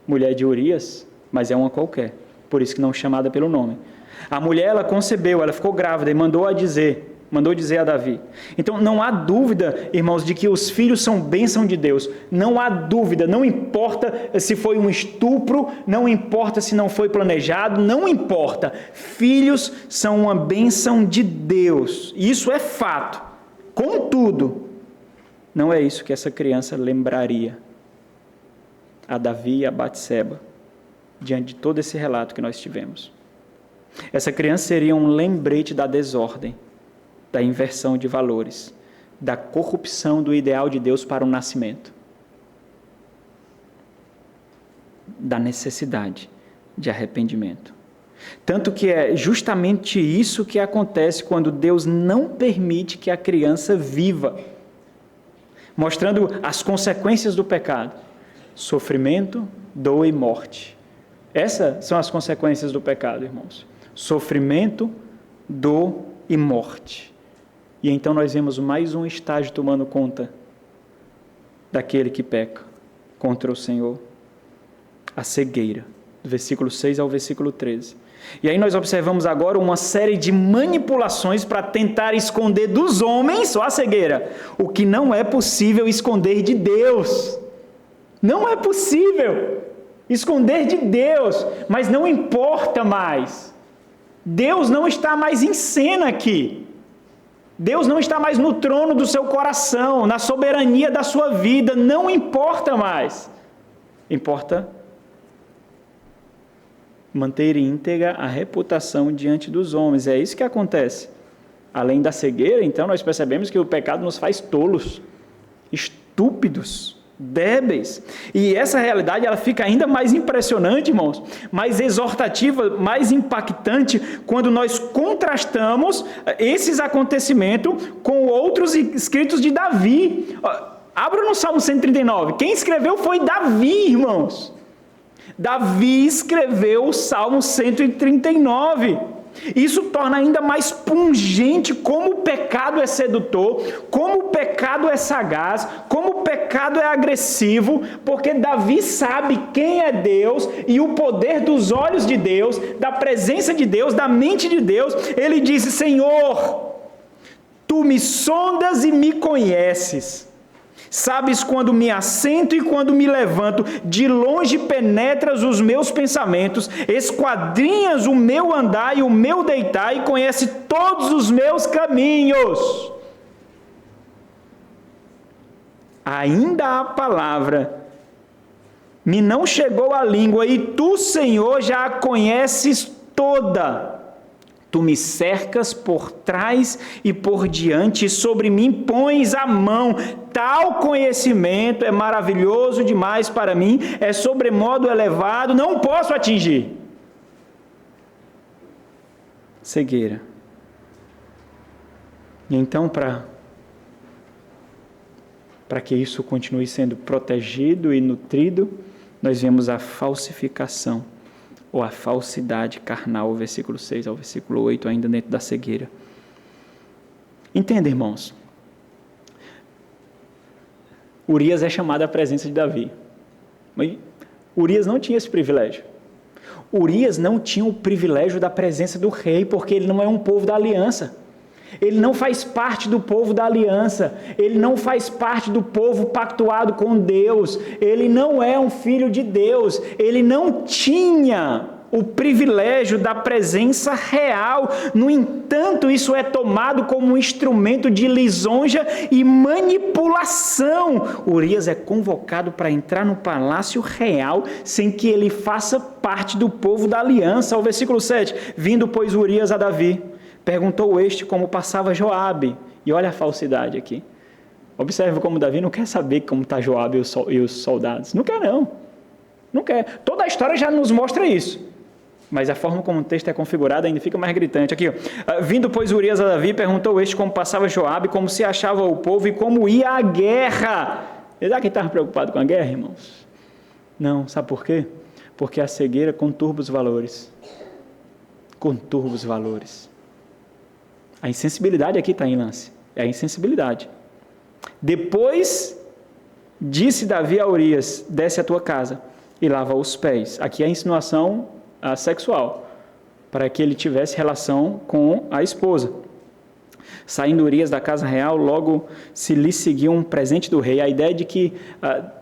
mulher de Urias, mas é uma qualquer, por isso que não chamada pelo nome. A mulher, ela concebeu, ela ficou grávida e mandou dizer a Davi. Então não há dúvida, irmãos, de que os filhos são bênção de Deus. Não há dúvida, não importa se foi um estupro, não importa se não foi planejado, não importa. Filhos são uma bênção de Deus. Isso é fato. Contudo, não é isso que essa criança lembraria a Davi e a Batseba, diante de todo esse relato que nós tivemos. Essa criança seria um lembrete da desordem, da inversão de valores, da corrupção do ideal de Deus para o nascimento, da necessidade de arrependimento. Tanto que é justamente isso que acontece quando Deus não permite que a criança viva, mostrando as consequências do pecado: sofrimento, dor e morte. Essas são as consequências do pecado, irmãos. Sofrimento, dor e morte. E então nós vemos mais um estágio tomando conta daquele que peca contra o Senhor. A cegueira, do versículo 6 ao versículo 13. E aí nós observamos agora uma série de manipulações para tentar esconder dos homens, só a cegueira, o que não é possível esconder de Deus. Não é possível esconder de Deus, mas não importa mais. Deus não está mais em cena aqui. Deus não está mais no trono do seu coração, na soberania da sua vida, não importa mais. Importa manter íntegra a reputação diante dos homens. É isso que acontece. Além da cegueira, então, nós percebemos que o pecado nos faz tolos, estúpidos, débeis. E essa realidade, ela fica ainda mais impressionante, irmãos, mais exortativa, mais impactante, quando nós contrastamos esses acontecimentos com outros escritos de Davi. Abra no Salmo 139. Quem escreveu foi Davi, irmãos. Davi escreveu o Salmo 139. Isso torna ainda mais pungente como o pecado é sedutor, como o pecado é sagaz, como o pecado é agressivo, porque Davi sabe quem é Deus e o poder dos olhos de Deus, da presença de Deus, da mente de Deus. Ele disse: Senhor, tu me sondas e me conheces. Sabes quando me assento e quando me levanto, de longe penetras os meus pensamentos, esquadrinhas o meu andar e o meu deitar e conhece todos os meus caminhos. Ainda a palavra me não chegou à língua e tu, Senhor, já a conheces toda. Tu me cercas por trás e por diante, e sobre mim pões a mão. Tal conhecimento é maravilhoso demais para mim, é sobremodo elevado, não posso atingir. Cegueira. E então, para que isso continue sendo protegido e nutrido, nós vemos a falsificação, ou a falsidade carnal, versículo 6 ao versículo 8, ainda dentro da cegueira. Entenda, irmãos. Urias é chamado à presença de Davi. Mas Urias não tinha esse privilégio. Urias não tinha o privilégio da presença do rei, porque ele não é um povo da aliança. Ele não faz parte do povo da aliança. Ele não faz parte do povo pactuado com Deus. Ele não é um filho de Deus. Ele não tinha o privilégio da presença real. No entanto, isso é tomado como um instrumento de lisonja e manipulação. Urias é convocado para entrar no palácio real sem que ele faça parte do povo da aliança. O versículo 7, vindo, pois, Urias a Davi, perguntou este como passava Joabe. E olha a falsidade aqui. Observe como Davi não quer saber como está Joabe e os soldados. Não quer, não. Não quer. Toda a história já nos mostra isso. Mas a forma como o texto é configurado ainda fica mais gritante. Aqui, ó. Vindo, pois, Urias a Davi, perguntou este como passava Joabe, como se achava o povo e como ia a guerra. Será que ele estava preocupado com a guerra, irmãos? Não. Sabe por quê? Porque a cegueira conturba os valores. Conturba os valores. A insensibilidade aqui está em lance. É a insensibilidade. Depois disse Davi a Urias, desce à tua casa e lava os pés. Aqui é a insinuação sexual, para que ele tivesse relação com a esposa. Saindo Urias da casa real, logo se lhe seguiu um presente do rei. A ideia de que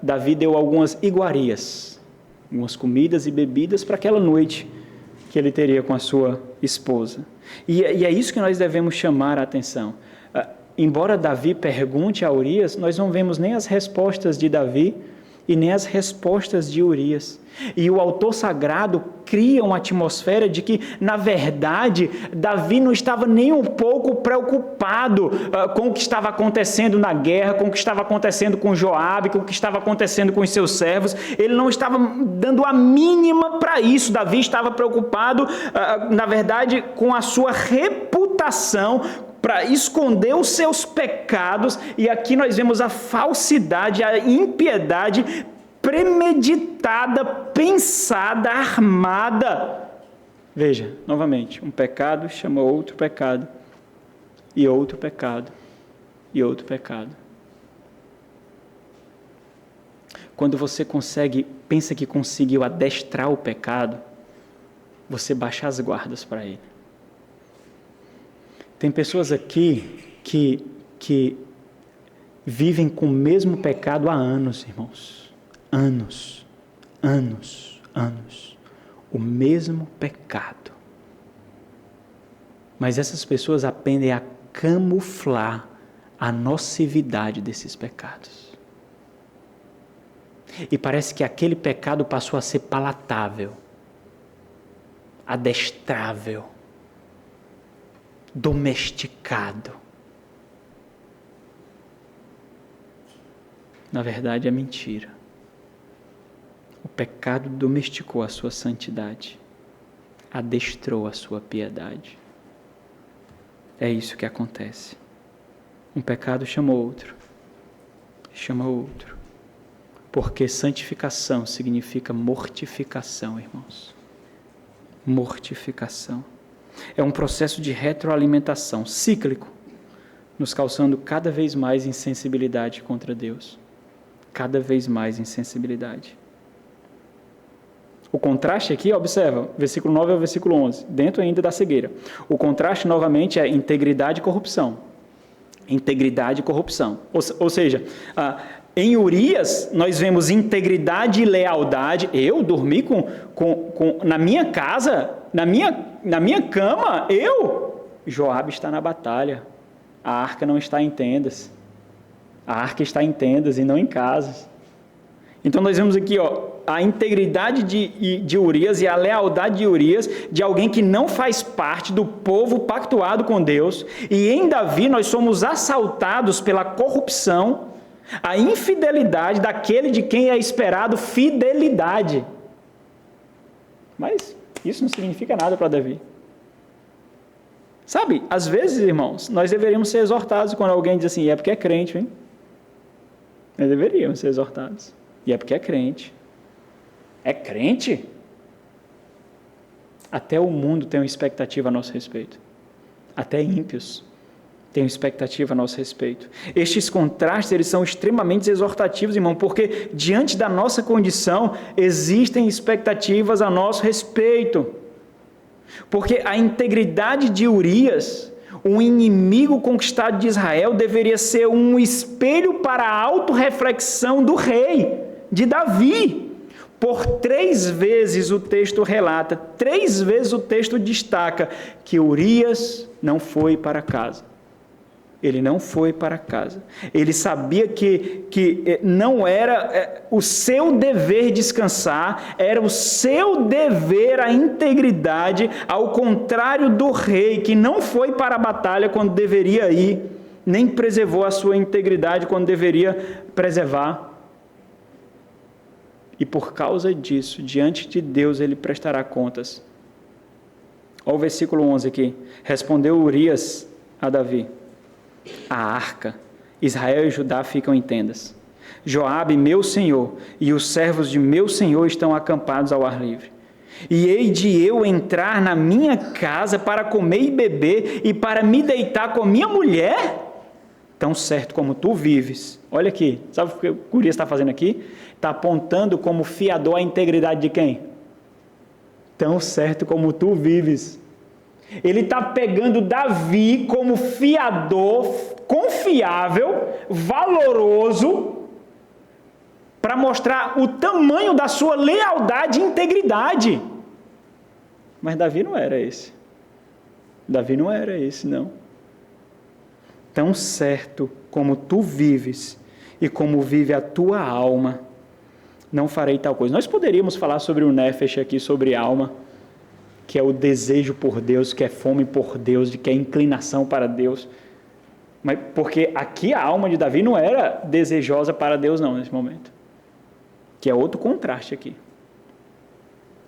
Davi deu algumas iguarias, algumas comidas e bebidas para aquela noite que ele teria com a sua esposa. E é isso que nós devemos chamar a atenção. Embora Davi pergunte a Urias, nós não vemos nem as respostas de Davi e nem as respostas de Urias. E o autor sagrado cria uma atmosfera de que, na verdade, Davi não estava nem um pouco preocupado com o que estava acontecendo na guerra, com o que estava acontecendo com Joabe, com o que estava acontecendo com os seus servos. Ele não estava dando a mínima para isso. Davi estava preocupado, na verdade, com a sua reputação, para esconder os seus pecados, e aqui nós vemos a falsidade, a impiedade premeditada, pensada, armada. Veja, novamente, um pecado chama outro pecado, e outro pecado, e outro pecado. Quando você pensa que conseguiu adestrar o pecado, você baixa as guardas para ele. Tem pessoas aqui que vivem com o mesmo pecado há anos, irmãos. Anos. O mesmo pecado. Mas essas pessoas aprendem a camuflar a nocividade desses pecados. E parece que aquele pecado passou a ser palatável, adestrável, domesticado. Na verdade, é mentira. O pecado domesticou a sua santidade, adestrou a sua piedade. É isso que acontece. Um pecado chama outro, porque santificação significa mortificação, irmãos. Mortificação. É um processo de retroalimentação, cíclico, nos causando cada vez mais insensibilidade contra Deus. Cada vez mais insensibilidade. O contraste aqui, observa, versículo 9 ao versículo 11, dentro ainda da cegueira. O contraste, novamente, é integridade e corrupção. Integridade e corrupção. Ou seja, em Urias, nós vemos integridade e lealdade. Eu dormi na minha casa, na minha cama, Joabe está na batalha. A arca não está em tendas. A arca está em tendas e não em casas. Então nós vemos aqui a integridade de Urias e a lealdade de Urias, de alguém que não faz parte do povo pactuado com Deus. E em Davi nós somos assaltados pela corrupção, a infidelidade daquele de quem é esperado fidelidade. Mas isso não significa nada para Davi. Sabe, às vezes, irmãos, nós deveríamos ser exortados quando alguém diz assim, é porque é crente, hein? Nós deveríamos ser exortados. E é porque é crente. É crente? Até o mundo tem uma expectativa a nosso respeito. Até ímpios têm uma expectativa a nosso respeito. Estes contrastes, eles são extremamente exortativos, irmão, porque diante da nossa condição, existem expectativas a nosso respeito. Porque a integridade de Urias, um inimigo conquistado de Israel, deveria ser um espelho para a autorreflexão do rei, de Davi. Por 3 vezes o texto relata, 3 vezes o texto destaca que Urias não foi para casa. Ele não foi para casa. Ele sabia que não era o seu dever descansar, era o seu dever a integridade, ao contrário do rei, que não foi para a batalha quando deveria ir, nem preservou a sua integridade quando deveria preservar. E por causa disso, diante de Deus, ele prestará contas. Olha o versículo 11 aqui. Respondeu Urias a Davi: a arca, Israel e Judá ficam em tendas. Joabe, meu senhor, e os servos de meu senhor estão acampados ao ar livre. E hei de eu entrar na minha casa para comer e beber e para me deitar com minha mulher? Tão certo como tu vives. Olha aqui, sabe o que o Urias está fazendo aqui? Está apontando como fiador a integridade de quem? Tão certo como tu vives. Ele está pegando Davi como fiador confiável, valoroso, para mostrar o tamanho da sua lealdade e integridade. Mas Davi não era esse. Davi não era esse, não. Tão certo como tu vives e como vive a tua alma, não farei tal coisa. Nós poderíamos falar sobre o Nefesh aqui, sobre alma, que é o desejo por Deus, que é fome por Deus, que é inclinação para Deus. Mas porque aqui a alma de Davi não era desejosa para Deus não, nesse momento. Que é outro contraste aqui.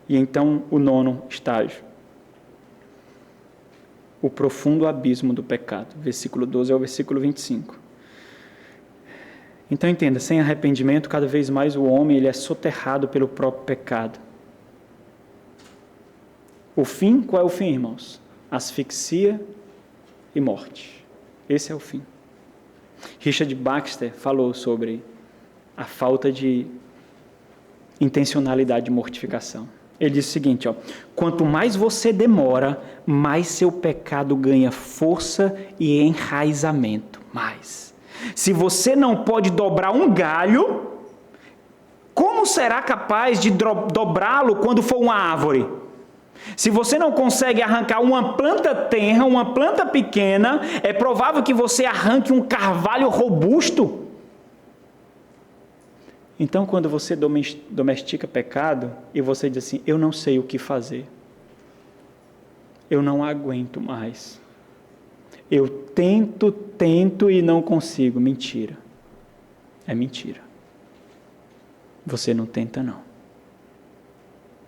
E então o 9º estágio. O profundo abismo do pecado. Versículo 12 ao versículo 25. Então entenda, sem arrependimento, cada vez mais o homem ele é soterrado pelo próprio pecado. O fim, qual é o fim, irmãos? Asfixia e morte. Esse é o fim. Richard Baxter falou sobre a falta de intencionalidade de mortificação. Ele diz o seguinte, quanto mais você demora, mais seu pecado ganha força e enraizamento. Mais. Se você não pode dobrar um galho, como será capaz de dobrá-lo quando for uma árvore? Se você não consegue arrancar uma planta tenra, uma planta pequena, é provável que você arranque um carvalho robusto. Então, quando você domestica pecado e você diz assim, eu não sei o que fazer, eu não aguento mais, eu tento e não consigo. Mentira. É mentira. Você não tenta, não.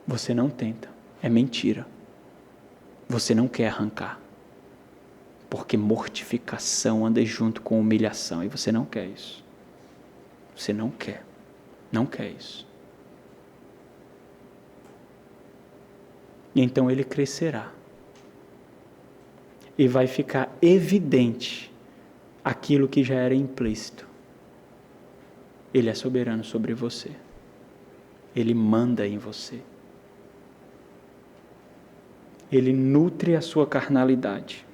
Você não tenta. É mentira. Você não quer arrancar. Porque mortificação anda junto com humilhação. E você não quer isso. Você não quer. Não quer isso. E então ele crescerá. E vai ficar evidente aquilo que já era implícito. Ele é soberano sobre você. Ele manda em você. Ele nutre a sua carnalidade.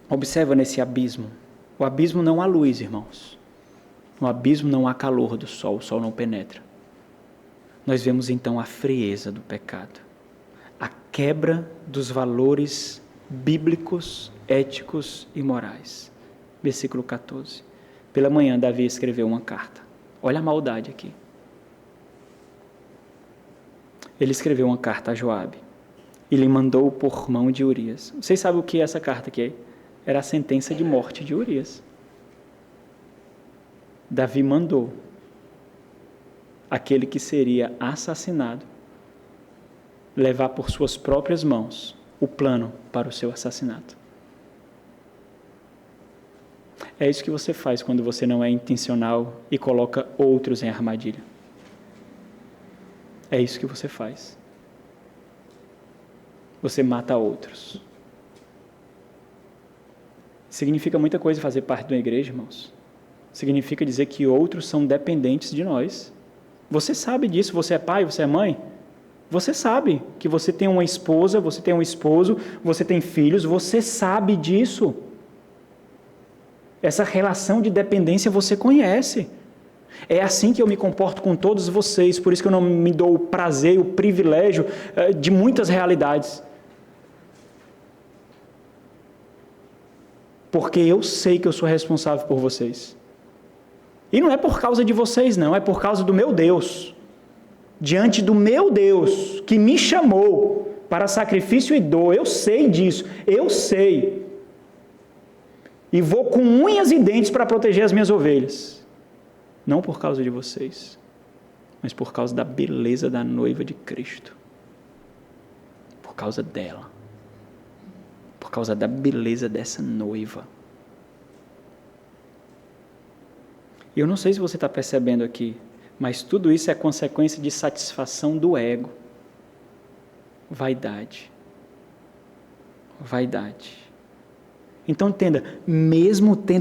Observa nesse abismo. O abismo não há luz, irmãos. No abismo não há calor do sol, o sol não penetra. Nós vemos então a frieza do pecado. A quebra dos valores bíblicos, éticos e morais. Versículo 14. Pela manhã, Davi escreveu uma carta. Olha a maldade aqui. Ele escreveu uma carta a Joabe. E lhe mandou por mão de Urias. Vocês sabem o que é essa carta aqui? Era a sentença de morte de Urias. Davi mandou aquele que seria assassinado levar por suas próprias mãos o plano para o seu assassinato. É isso que você faz quando você não é intencional e coloca outros em armadilha. É isso que você faz. Você mata outros. Significa muita coisa fazer parte de uma igreja, irmãos. Significa dizer que outros são dependentes de nós. Você sabe disso, você é pai, você é mãe. Você sabe que você tem uma esposa, você tem um esposo, você tem filhos, você sabe disso. Essa relação de dependência você conhece. É assim que eu me comporto com todos vocês, por isso que eu não me dou o prazer, o privilégio de muitas realidades. Porque eu sei que eu sou responsável por vocês. E não é por causa de vocês, não, é por causa do meu Deus. Diante do meu Deus, que me chamou para sacrifício e dor, eu sei disso, eu sei. E vou com unhas e dentes para proteger as minhas ovelhas. Não por causa de vocês, mas por causa da beleza da noiva de Cristo. Por causa dela. Por causa da beleza dessa noiva. E eu não sei se você está percebendo aqui, mas tudo isso é consequência de satisfação do ego. Vaidade. Vaidade. Então entenda, mesmo ter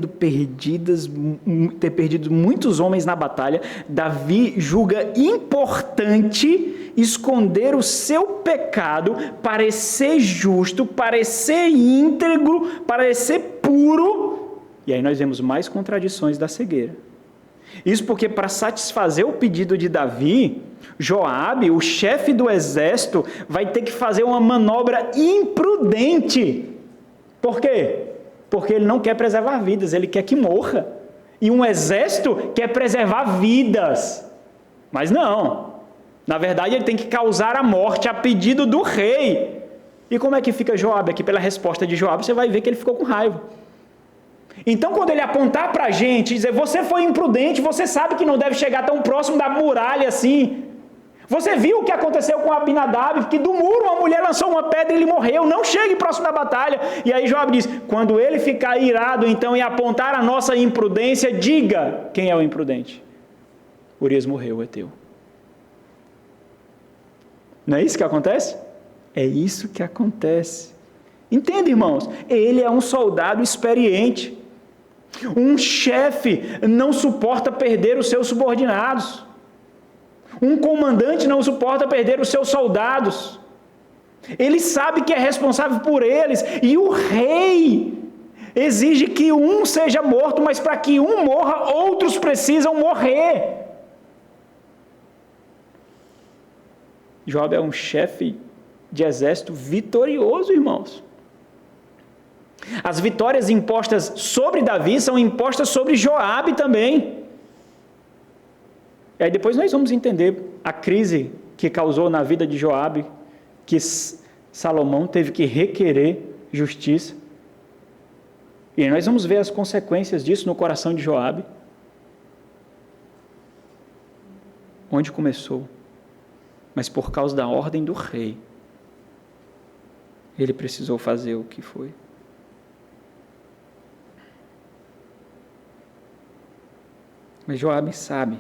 perdido muitos homens na batalha, Davi julga importante esconder o seu pecado, parecer justo, parecer íntegro, parecer puro. E aí nós vemos mais contradições da cegueira. Isso porque para satisfazer o pedido de Davi, Joabe, o chefe do exército, vai ter que fazer uma manobra imprudente. Por quê? Porque ele não quer preservar vidas, ele quer que morra. E um exército quer preservar vidas. Mas não. Na verdade, ele tem que causar a morte a pedido do rei. E como é que fica Joabe? Aqui pela resposta de Joabe, você vai ver que ele ficou com raiva. Então, quando ele apontar para a gente e dizer, você foi imprudente, você sabe que não deve chegar tão próximo da muralha assim. Você viu o que aconteceu com Abinadab, que do muro uma mulher lançou uma pedra e ele morreu, não chegue próximo da batalha. E aí Joabe diz, quando ele ficar irado então e apontar a nossa imprudência, diga quem é o imprudente. Urias morreu, é teu. Não é isso que acontece? É isso que acontece. Entende, irmãos? Ele é um soldado experiente. Um chefe não suporta perder os seus subordinados. Um comandante não suporta perder os seus soldados. Ele sabe que é responsável por eles. E o rei exige que um seja morto, mas para que um morra, outros precisam morrer. Joabe é um chefe de exército vitorioso, irmãos. As vitórias impostas sobre Davi são impostas sobre Joabe também. E aí depois nós vamos entender a crise que causou na vida de Joabe, que Salomão teve que requerer justiça. E aí nós vamos ver as consequências disso no coração de Joabe. Onde começou? Mas por causa da ordem do rei, ele precisou fazer o que foi. Mas Joabe sabe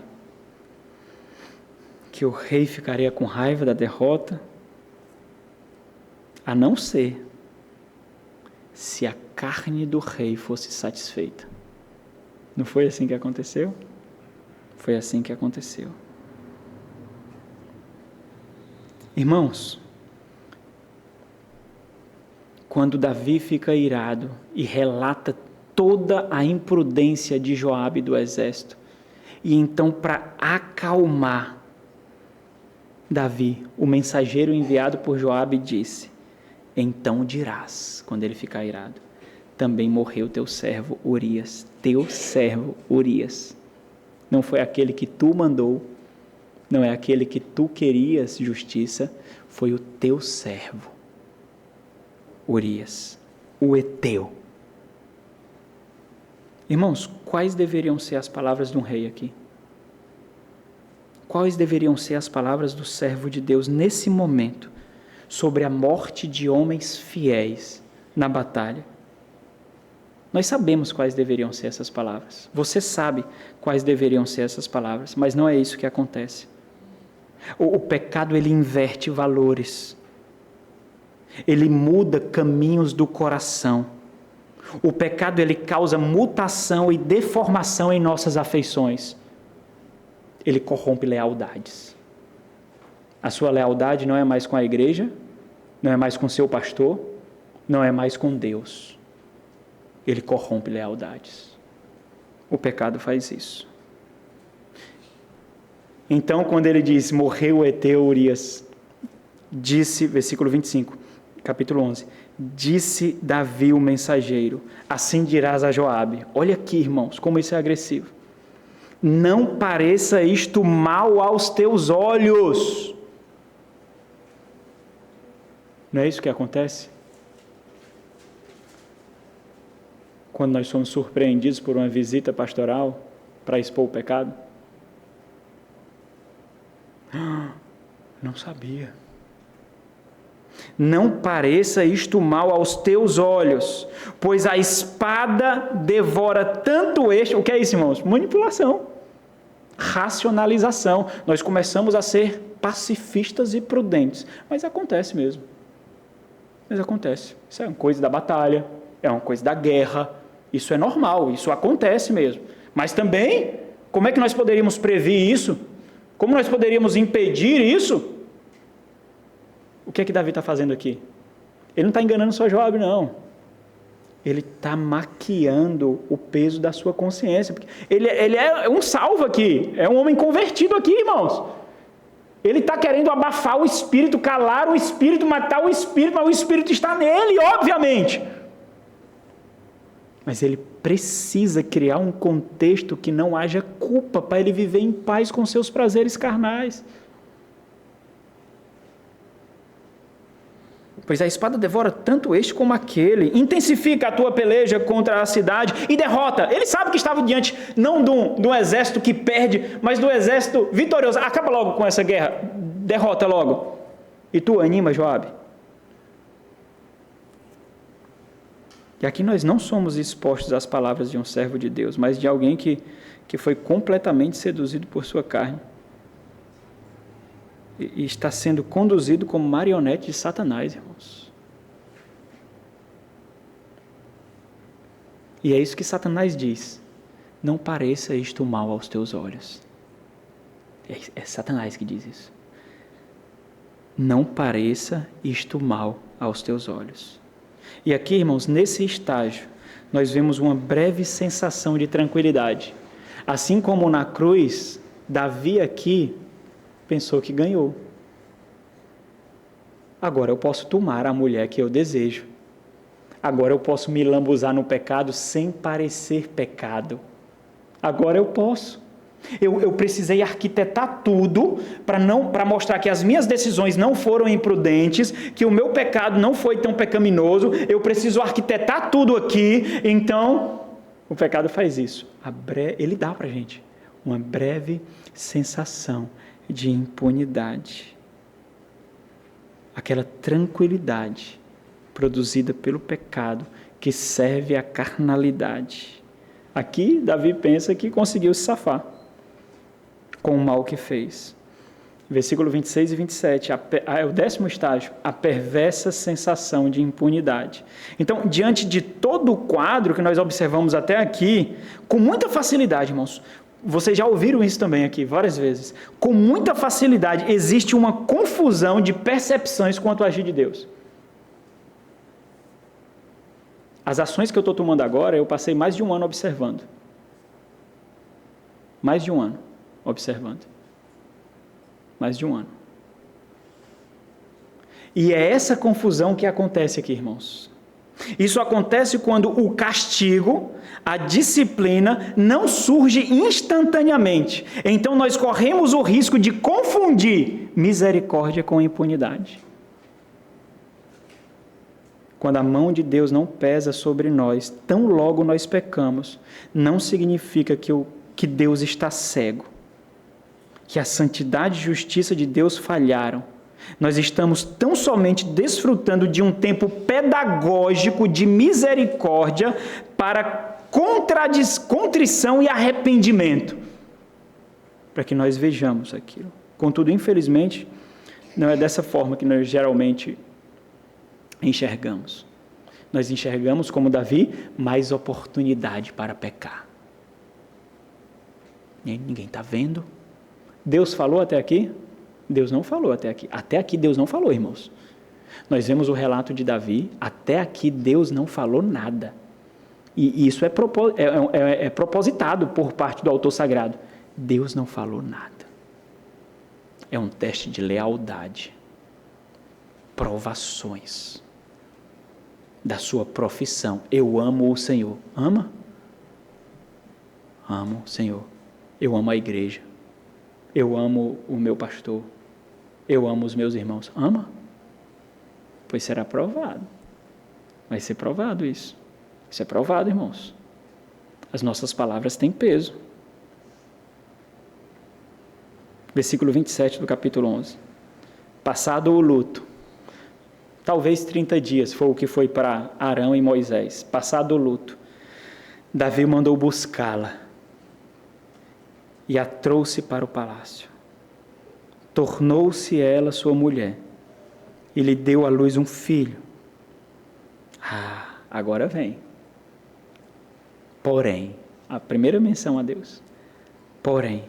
que o rei ficaria com raiva da derrota, a não ser se a carne do rei fosse satisfeita. Não foi assim que aconteceu? Foi assim que aconteceu. Irmãos, quando Davi fica irado e relata toda a imprudência de Joabe do exército, e então para acalmar Davi, o mensageiro enviado por Joabe disse, então dirás, quando ele ficar irado, também morreu teu servo Urias, teu servo Urias. Não foi aquele que tu mandou, não é aquele que tu querias justiça, foi o teu servo Urias, o heteu. Irmãos, quais deveriam ser as palavras de um rei aqui? Quais deveriam ser as palavras do servo de Deus nesse momento, sobre a morte de homens fiéis na batalha? Nós sabemos quais deveriam ser essas palavras. Você sabe quais deveriam ser essas palavras, mas não é isso que acontece. O pecado, ele inverte valores. Ele muda caminhos do coração. O pecado, ele causa mutação e deformação em nossas afeições. Ele corrompe lealdades. A sua lealdade não é mais com a igreja, não é mais com seu pastor, não é mais com Deus. Ele corrompe lealdades. O pecado faz isso. Então, quando ele diz, morreu o heteu Urias, disse, versículo 25, capítulo 11, disse Davi o mensageiro, assim dirás a Joabe. Olha aqui, irmãos, como isso é agressivo. Não pareça isto mal aos teus olhos. Não é isso que acontece? Quando nós somos surpreendidos por uma visita pastoral para expor o pecado? Não sabia. Não pareça isto mal aos teus olhos, pois a espada devora tanto este... O que é isso, irmãos? Manipulação. Racionalização. Nós começamos a ser pacifistas e prudentes. Mas acontece mesmo. Mas acontece. Isso é uma coisa da batalha, é uma coisa da guerra. Isso é normal, isso acontece mesmo. Mas também, como é que nós poderíamos prever isso? Como nós poderíamos impedir isso? O que é que Davi está fazendo aqui? Ele não está enganando só Joabe, não. Ele está maquiando o peso da sua consciência. Ele é um salvo aqui, é um homem convertido aqui, irmãos. Ele está querendo abafar o espírito, calar o espírito, matar o espírito, mas o espírito está nele, obviamente. Mas ele precisa criar um contexto que não haja culpa para ele viver em paz com seus prazeres carnais. Pois a espada devora tanto este como aquele, intensifica a tua peleja contra a cidade e derrota. Ele sabe que estava diante não de um exército que perde, mas do exército vitorioso. Acaba logo com essa guerra, derrota logo. E tu anima, Joabe. E aqui nós não somos expostos às palavras de um servo de Deus, mas de alguém que foi completamente seduzido por sua carne. E está sendo conduzido como marionete de Satanás, irmãos. E é isso que Satanás diz. Não pareça isto mal aos teus olhos. É Satanás que diz isso. Não pareça isto mal aos teus olhos. E aqui, irmãos, nesse estágio, nós vemos uma breve sensação de tranquilidade. Assim como na cruz, Davi aqui pensou que ganhou. Agora eu posso tomar a mulher que eu desejo. Agora eu posso me lambuzar no pecado sem parecer pecado. Agora eu posso. Eu precisei arquitetar tudo para mostrar que as minhas decisões não foram imprudentes, que o meu pecado não foi tão pecaminoso. Eu preciso arquitetar tudo aqui. Então, o pecado faz isso. Ele dá para a gente uma breve sensação de impunidade. Aquela tranquilidade produzida pelo pecado que serve à carnalidade. Aqui, Davi pensa que conseguiu se safar com o mal que fez. Versículo 26 e 27, é o 10º estágio, a perversa sensação de impunidade. Então, diante de todo o quadro que nós observamos até aqui, com muita facilidade, irmãos, vocês já ouviram isso também aqui várias vezes, com muita facilidade existe uma confusão de percepções quanto ao agir de Deus. As ações que eu estou tomando agora, eu passei mais de um ano observando. Mais de um ano observando. Mais de um ano. E é essa confusão que acontece aqui, irmãos. Isso acontece quando o castigo, a disciplina, não surge instantaneamente. Então nós corremos o risco de confundir misericórdia com impunidade. Quando a mão de Deus não pesa sobre nós, tão logo nós pecamos, não significa que Deus está cego, que a santidade e justiça de Deus falharam. Nós estamos tão somente desfrutando de um tempo pedagógico de misericórdia para contrição e arrependimento, para que nós vejamos aquilo. Contudo, infelizmente, não é dessa forma que nós geralmente enxergamos. Nós enxergamos, como Davi, mais oportunidade para pecar. Ninguém está vendo. Deus falou até aqui? Deus não falou até aqui. Até aqui Deus não falou, irmãos. Nós vemos o relato de Davi, até aqui Deus não falou nada. E isso é propositado por parte do autor sagrado. Deus não falou nada. é um teste de lealdade, provações da sua profissão. Eu amo o Senhor. Ama? Amo o Senhor. Eu amo a igreja. Eu amo o meu pastor. Eu amo os meus irmãos. Ama? Pois será provado. Vai ser provado isso. Isso é provado, irmãos. As nossas palavras têm peso. Versículo 27 do capítulo 11. Passado o luto, talvez 30 dias, foi o que foi para Arão e Moisés. Passado o luto, Davi mandou buscá-la e a trouxe para o palácio. Tornou-se ela sua mulher e lhe deu à luz um filho. Agora vem. Porém, a primeira menção a Deus. Porém,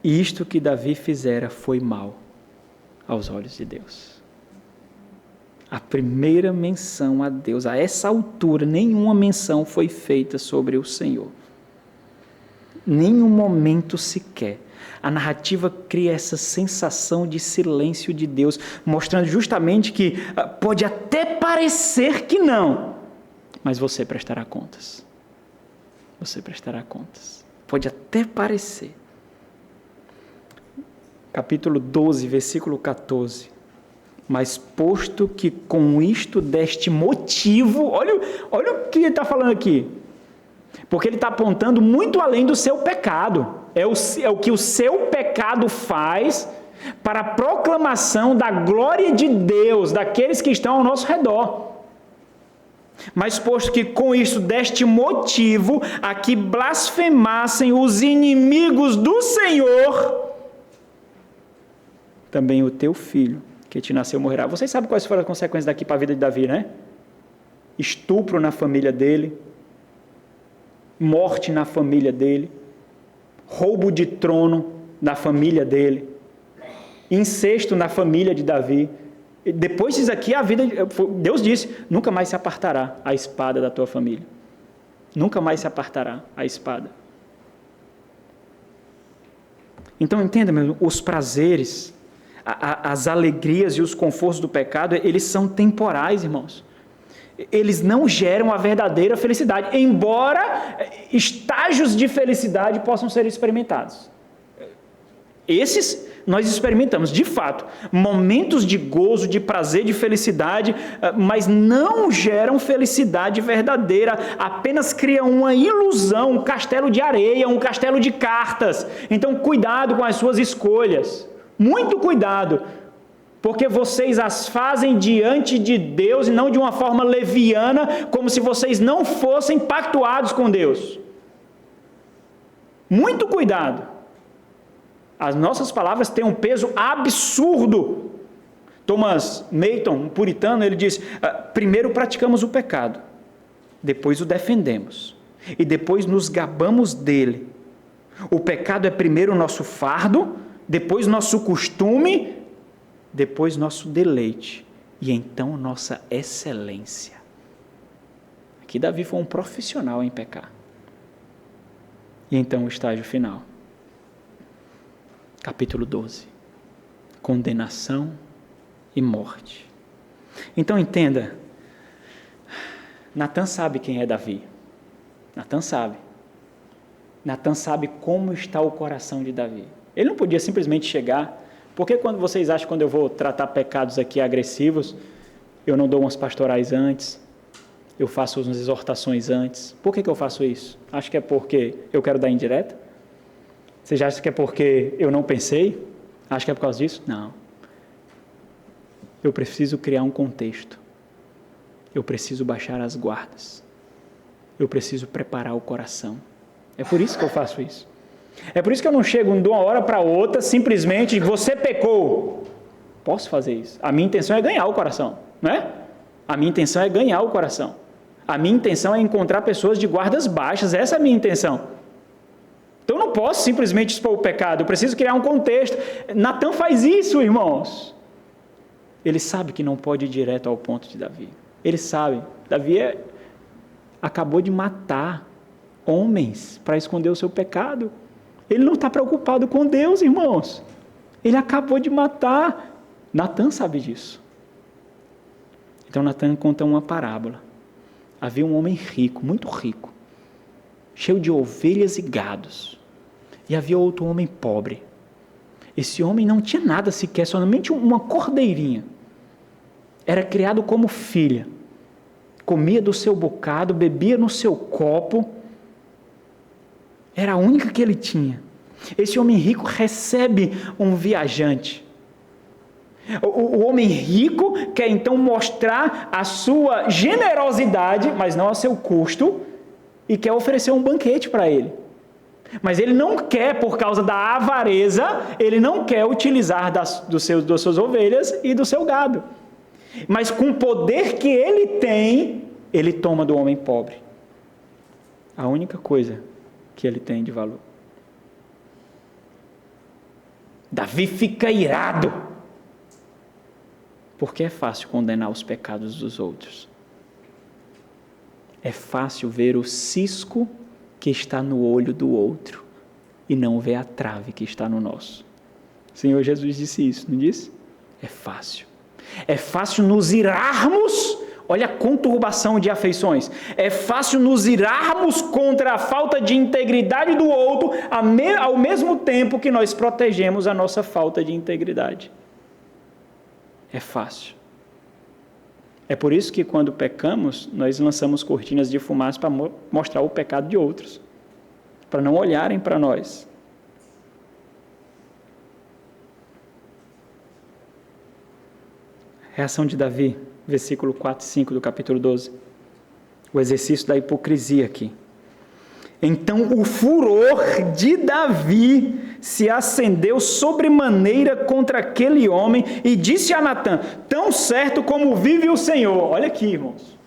isto que Davi fizera foi mal aos olhos de Deus. A primeira menção a Deus, a essa altura, nenhuma menção foi feita sobre o Senhor. Nenhum momento sequer. A narrativa cria essa sensação de silêncio de Deus, mostrando justamente que pode até parecer que não, mas você prestará contas. Você prestará contas. Pode até parecer. Capítulo 12, versículo 14. Mas posto que com isto deste motivo, olha o que ele está falando aqui. Porque ele está apontando muito além do seu pecado. É o que o seu pecado faz para a proclamação da glória de Deus, daqueles que estão ao nosso redor. Mas posto que com isso deste motivo, a que blasfemassem os inimigos do Senhor, também o teu filho, que te nasceu, morrerá. Vocês sabem quais foram as consequências daqui para a vida de Davi, né? Estupro na família dele, morte na família dele, roubo de trono na família dele, incesto na família de Davi. Depois disso aqui, a vida, Deus disse, nunca mais se apartará a espada da tua família. Nunca mais se apartará a espada. Então, entenda, meu, os prazeres, as alegrias e os confortos do pecado, eles são temporais, irmãos. Eles não geram a verdadeira felicidade, embora estágios de felicidade possam ser experimentados. Esses nós experimentamos, de fato, momentos de gozo, de prazer, de felicidade, mas não geram felicidade verdadeira, apenas criam uma ilusão, um castelo de areia, um castelo de cartas. Então, cuidado com as suas escolhas, muito cuidado, porque vocês as fazem diante de Deus e não de uma forma leviana, como se vocês não fossem pactuados com Deus. Muito cuidado. As nossas palavras têm um peso absurdo. Thomas Merton, um puritano, ele diz, primeiro praticamos o pecado, depois o defendemos, e depois nos gabamos dele. O pecado é primeiro o nosso fardo, depois nosso costume, depois nosso deleite, e então nossa excelência. Aqui Davi foi um profissional em pecar. E então o estágio final. Capítulo 12. Condenação e morte. Então entenda, Natan sabe quem é Davi. Natan sabe. Natan sabe como está o coração de Davi. Ele não podia simplesmente chegar, porque quando vocês acham que quando eu vou tratar pecados aqui agressivos, eu não dou umas pastorais antes, eu faço umas exortações antes. Por que eu faço isso? Acho que é porque eu quero dar indireta? Vocês acham que é porque eu não pensei? Acho que é por causa disso? Não. Eu preciso criar um contexto. Eu preciso baixar as guardas. Eu preciso preparar o coração. É por isso que eu faço isso. É por isso que eu não chego de uma hora para outra, simplesmente, você pecou. Posso fazer isso. A minha intenção é ganhar o coração, não é? A minha intenção é ganhar o coração. A minha intenção é encontrar pessoas de guardas baixas. Essa é a minha intenção. Então eu não posso simplesmente expor o pecado, eu preciso criar um contexto. Natan faz isso, irmãos. Ele sabe que não pode ir direto ao ponto de Davi. Ele sabe, Davi acabou de matar homens para esconder o seu pecado. Ele não está preocupado com Deus, irmãos. Ele acabou de matar. Natan sabe disso. Então Natan conta uma parábola. Havia um homem rico, muito rico, cheio de ovelhas e gados. E havia outro homem pobre. Esse homem não tinha nada sequer, somente uma cordeirinha. Era criado como filha. Comia do seu bocado, bebia no seu copo. Era a única que ele tinha. Esse homem rico recebe um viajante. O homem rico quer então mostrar a sua generosidade, mas não a seu custo, e quer oferecer um banquete para ele. Mas ele não quer, por causa da avareza, ele não quer utilizar das suas ovelhas e do seu gado. Mas com o poder que ele tem, ele toma do homem pobre. A única coisa que ele tem de valor. Davi fica irado, porque é fácil condenar os pecados dos outros. É fácil ver o cisco que está no olho do outro e não ver a trave que está no nosso. O Senhor Jesus disse isso, não disse? É fácil. É fácil nos irarmos, olha a conturbação de afeições. É fácil nos irarmos contra a falta de integridade do outro, ao mesmo tempo que nós protegemos a nossa falta de integridade. É fácil. É por isso que quando pecamos, nós lançamos cortinas de fumaça para mostrar o pecado de outros, para não olharem para nós. Reação de Davi, versículo 4 e 5 do capítulo 12. O exercício da hipocrisia aqui. Então o furor de Davi se acendeu sobremaneira contra aquele homem e disse a Natã: tão certo como vive o Senhor. Olha aqui, irmãos,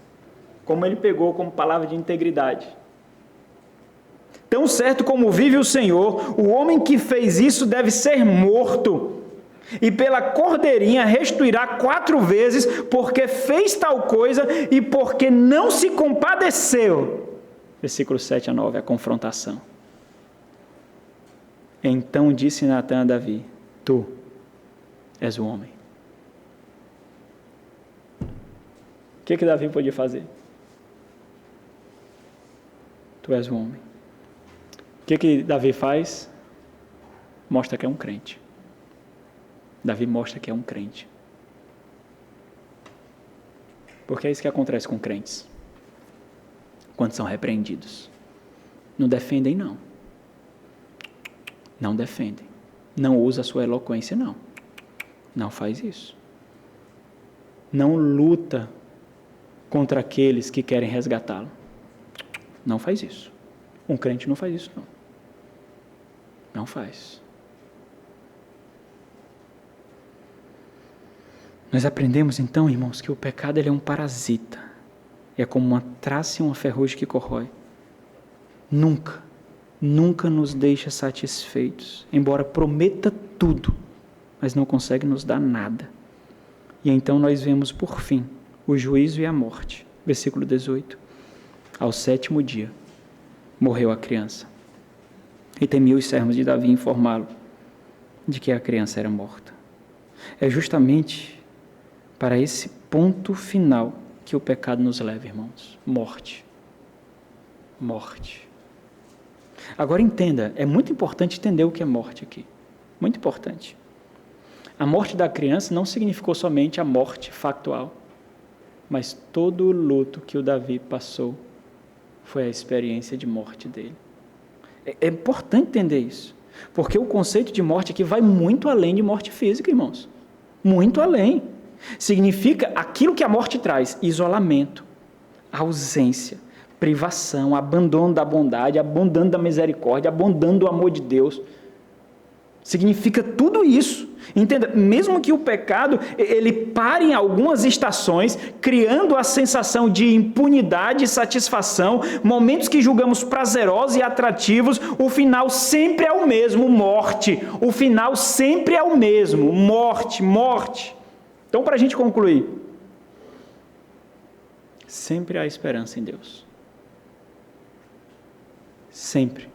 como ele pegou como palavra de integridade. Tão certo como vive o Senhor, o homem que fez isso deve ser morto, e pela cordeirinha restituirá 4 vezes, porque fez tal coisa e porque não se compadeceu. Versículo 7 a 9, a confrontação. Então disse Natã a Davi: tu és o homem. O que Davi podia fazer? Tu és o homem. O que Davi faz? Mostra que é um crente. Davi mostra que é um crente. Porque é isso que acontece com crentes. Quando são repreendidos. Não defendem, não. Não defendem. Não usa a sua eloquência, não. Não faz isso. Não luta contra aqueles que querem resgatá-lo. Não faz isso. Um crente não faz isso, não. Não faz. Nós aprendemos então, irmãos, que o pecado ele é um parasita. É como uma traça e uma ferrugem que corrói. Nunca nos deixa satisfeitos, embora prometa tudo, mas não consegue nos dar nada. E então nós vemos por fim o juízo e a morte. Versículo 18. Ao 7º dia, morreu a criança. E temiam os servos de Davi informá-lo de que a criança era morta. É justamente para esse ponto final que o pecado nos leva, irmãos. Morte. Morte. Agora entenda, é muito importante entender o que é morte aqui. Muito importante. A morte da criança não significou somente a morte factual, mas todo o luto que o Davi passou foi a experiência de morte dele. É importante entender isso, porque o conceito de morte aqui vai muito além de morte física, irmãos. Muito além. Significa aquilo que a morte traz: isolamento, ausência, privação, abandono da bondade, abandono da misericórdia, abandono do amor de Deus. Significa tudo isso. Entenda, mesmo que o pecado ele pare em algumas estações, criando a sensação de impunidade e satisfação, momentos que julgamos prazerosos e atrativos, o final sempre é o mesmo: morte. O final sempre é o mesmo: morte, morte. Então, para a gente concluir, sempre há esperança em Deus. Sempre.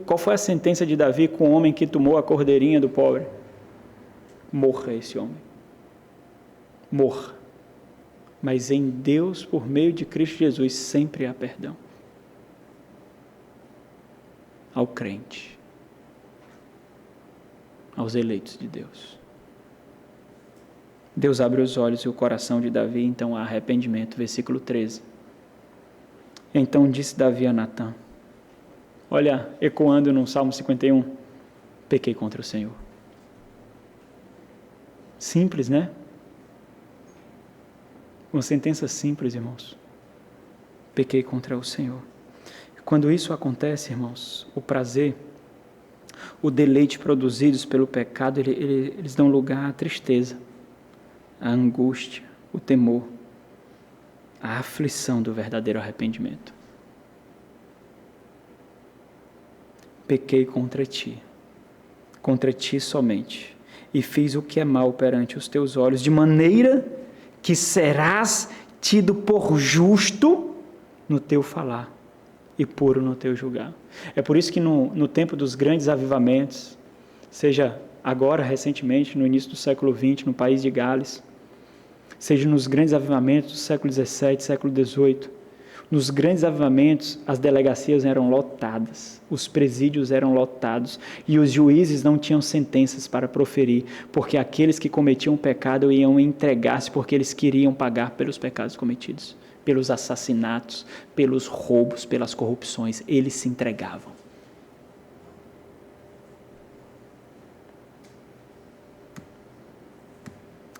Qual foi a sentença de Davi com o homem que tomou a cordeirinha do pobre? Morra esse homem. Morra. Mas em Deus, por meio de Cristo Jesus, sempre há perdão. Ao crente. Aos eleitos de Deus. Deus abre os olhos e o coração de Davi, então há arrependimento. Versículo 13. Então disse Davi a Natã, olha, ecoando no Salmo 51, pequei contra o Senhor. Simples, né? Uma sentença simples, irmãos. Pequei contra o Senhor. Quando isso acontece, irmãos, o prazer, o deleite produzidos pelo pecado, eles dão lugar à tristeza, à angústia, o temor, à aflição do verdadeiro arrependimento. Pequei contra ti somente, e fiz o que é mal perante os teus olhos, de maneira que serás tido por justo no teu falar e puro no teu julgar. É por isso que no tempo dos grandes avivamentos, seja agora, recentemente, no início do século XX, no país de Gales, seja nos grandes avivamentos do século XVII, século XVIII, nos grandes avivamentos, as delegacias eram lotadas, os presídios eram lotados e os juízes não tinham sentenças para proferir, porque aqueles que cometiam pecado iam entregar-se porque eles queriam pagar pelos pecados cometidos, pelos assassinatos, pelos roubos, pelas corrupções, eles se entregavam.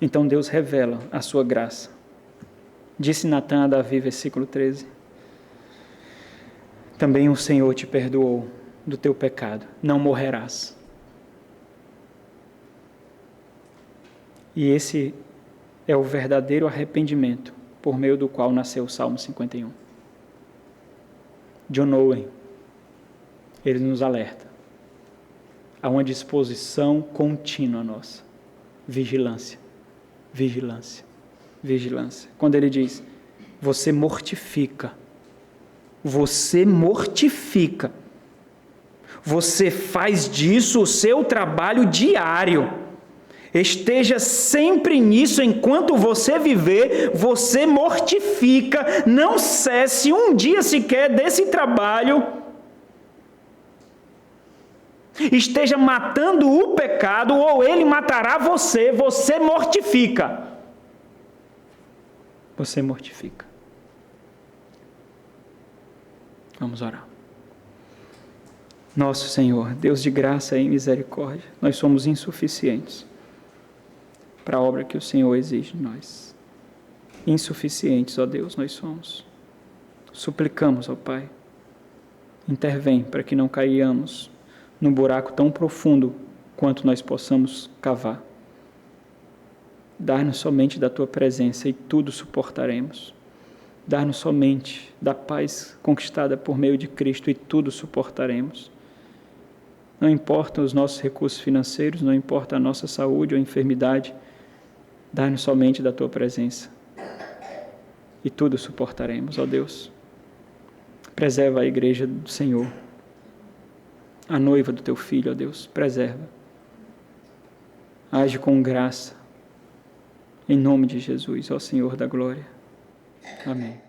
Então Deus revela a sua graça. Disse Natã a Davi, versículo 13, também o Senhor te perdoou do teu pecado, não morrerás. E esse é o verdadeiro arrependimento por meio do qual nasceu o Salmo 51. John Owen, ele nos alerta a uma disposição contínua nossa, vigilância, vigilância, vigilância. Quando ele diz, você mortifica, você faz disso o seu trabalho diário. Esteja sempre nisso, enquanto você viver, você mortifica, não cesse um dia sequer desse trabalho. Esteja matando o pecado, ou ele matará você, você mortifica. Você mortifica. Vamos orar. Nosso Senhor, Deus de graça e misericórdia, nós somos insuficientes para a obra que o Senhor exige de nós. Insuficientes, ó Deus, nós somos. Suplicamos, ó Pai, intervém para que não caiamos num buraco tão profundo quanto nós possamos cavar. Dá-nos somente da Tua presença e tudo suportaremos. Dá-nos somente da paz conquistada por meio de Cristo e tudo suportaremos. Não importam os nossos recursos financeiros, não importa a nossa saúde ou enfermidade, dá-nos somente da Tua presença e tudo suportaremos, ó Deus. Preserva a igreja do Senhor, a noiva do Teu Filho, ó Deus, preserva. Age com graça, em nome de Jesus, ó Senhor da glória. Amém.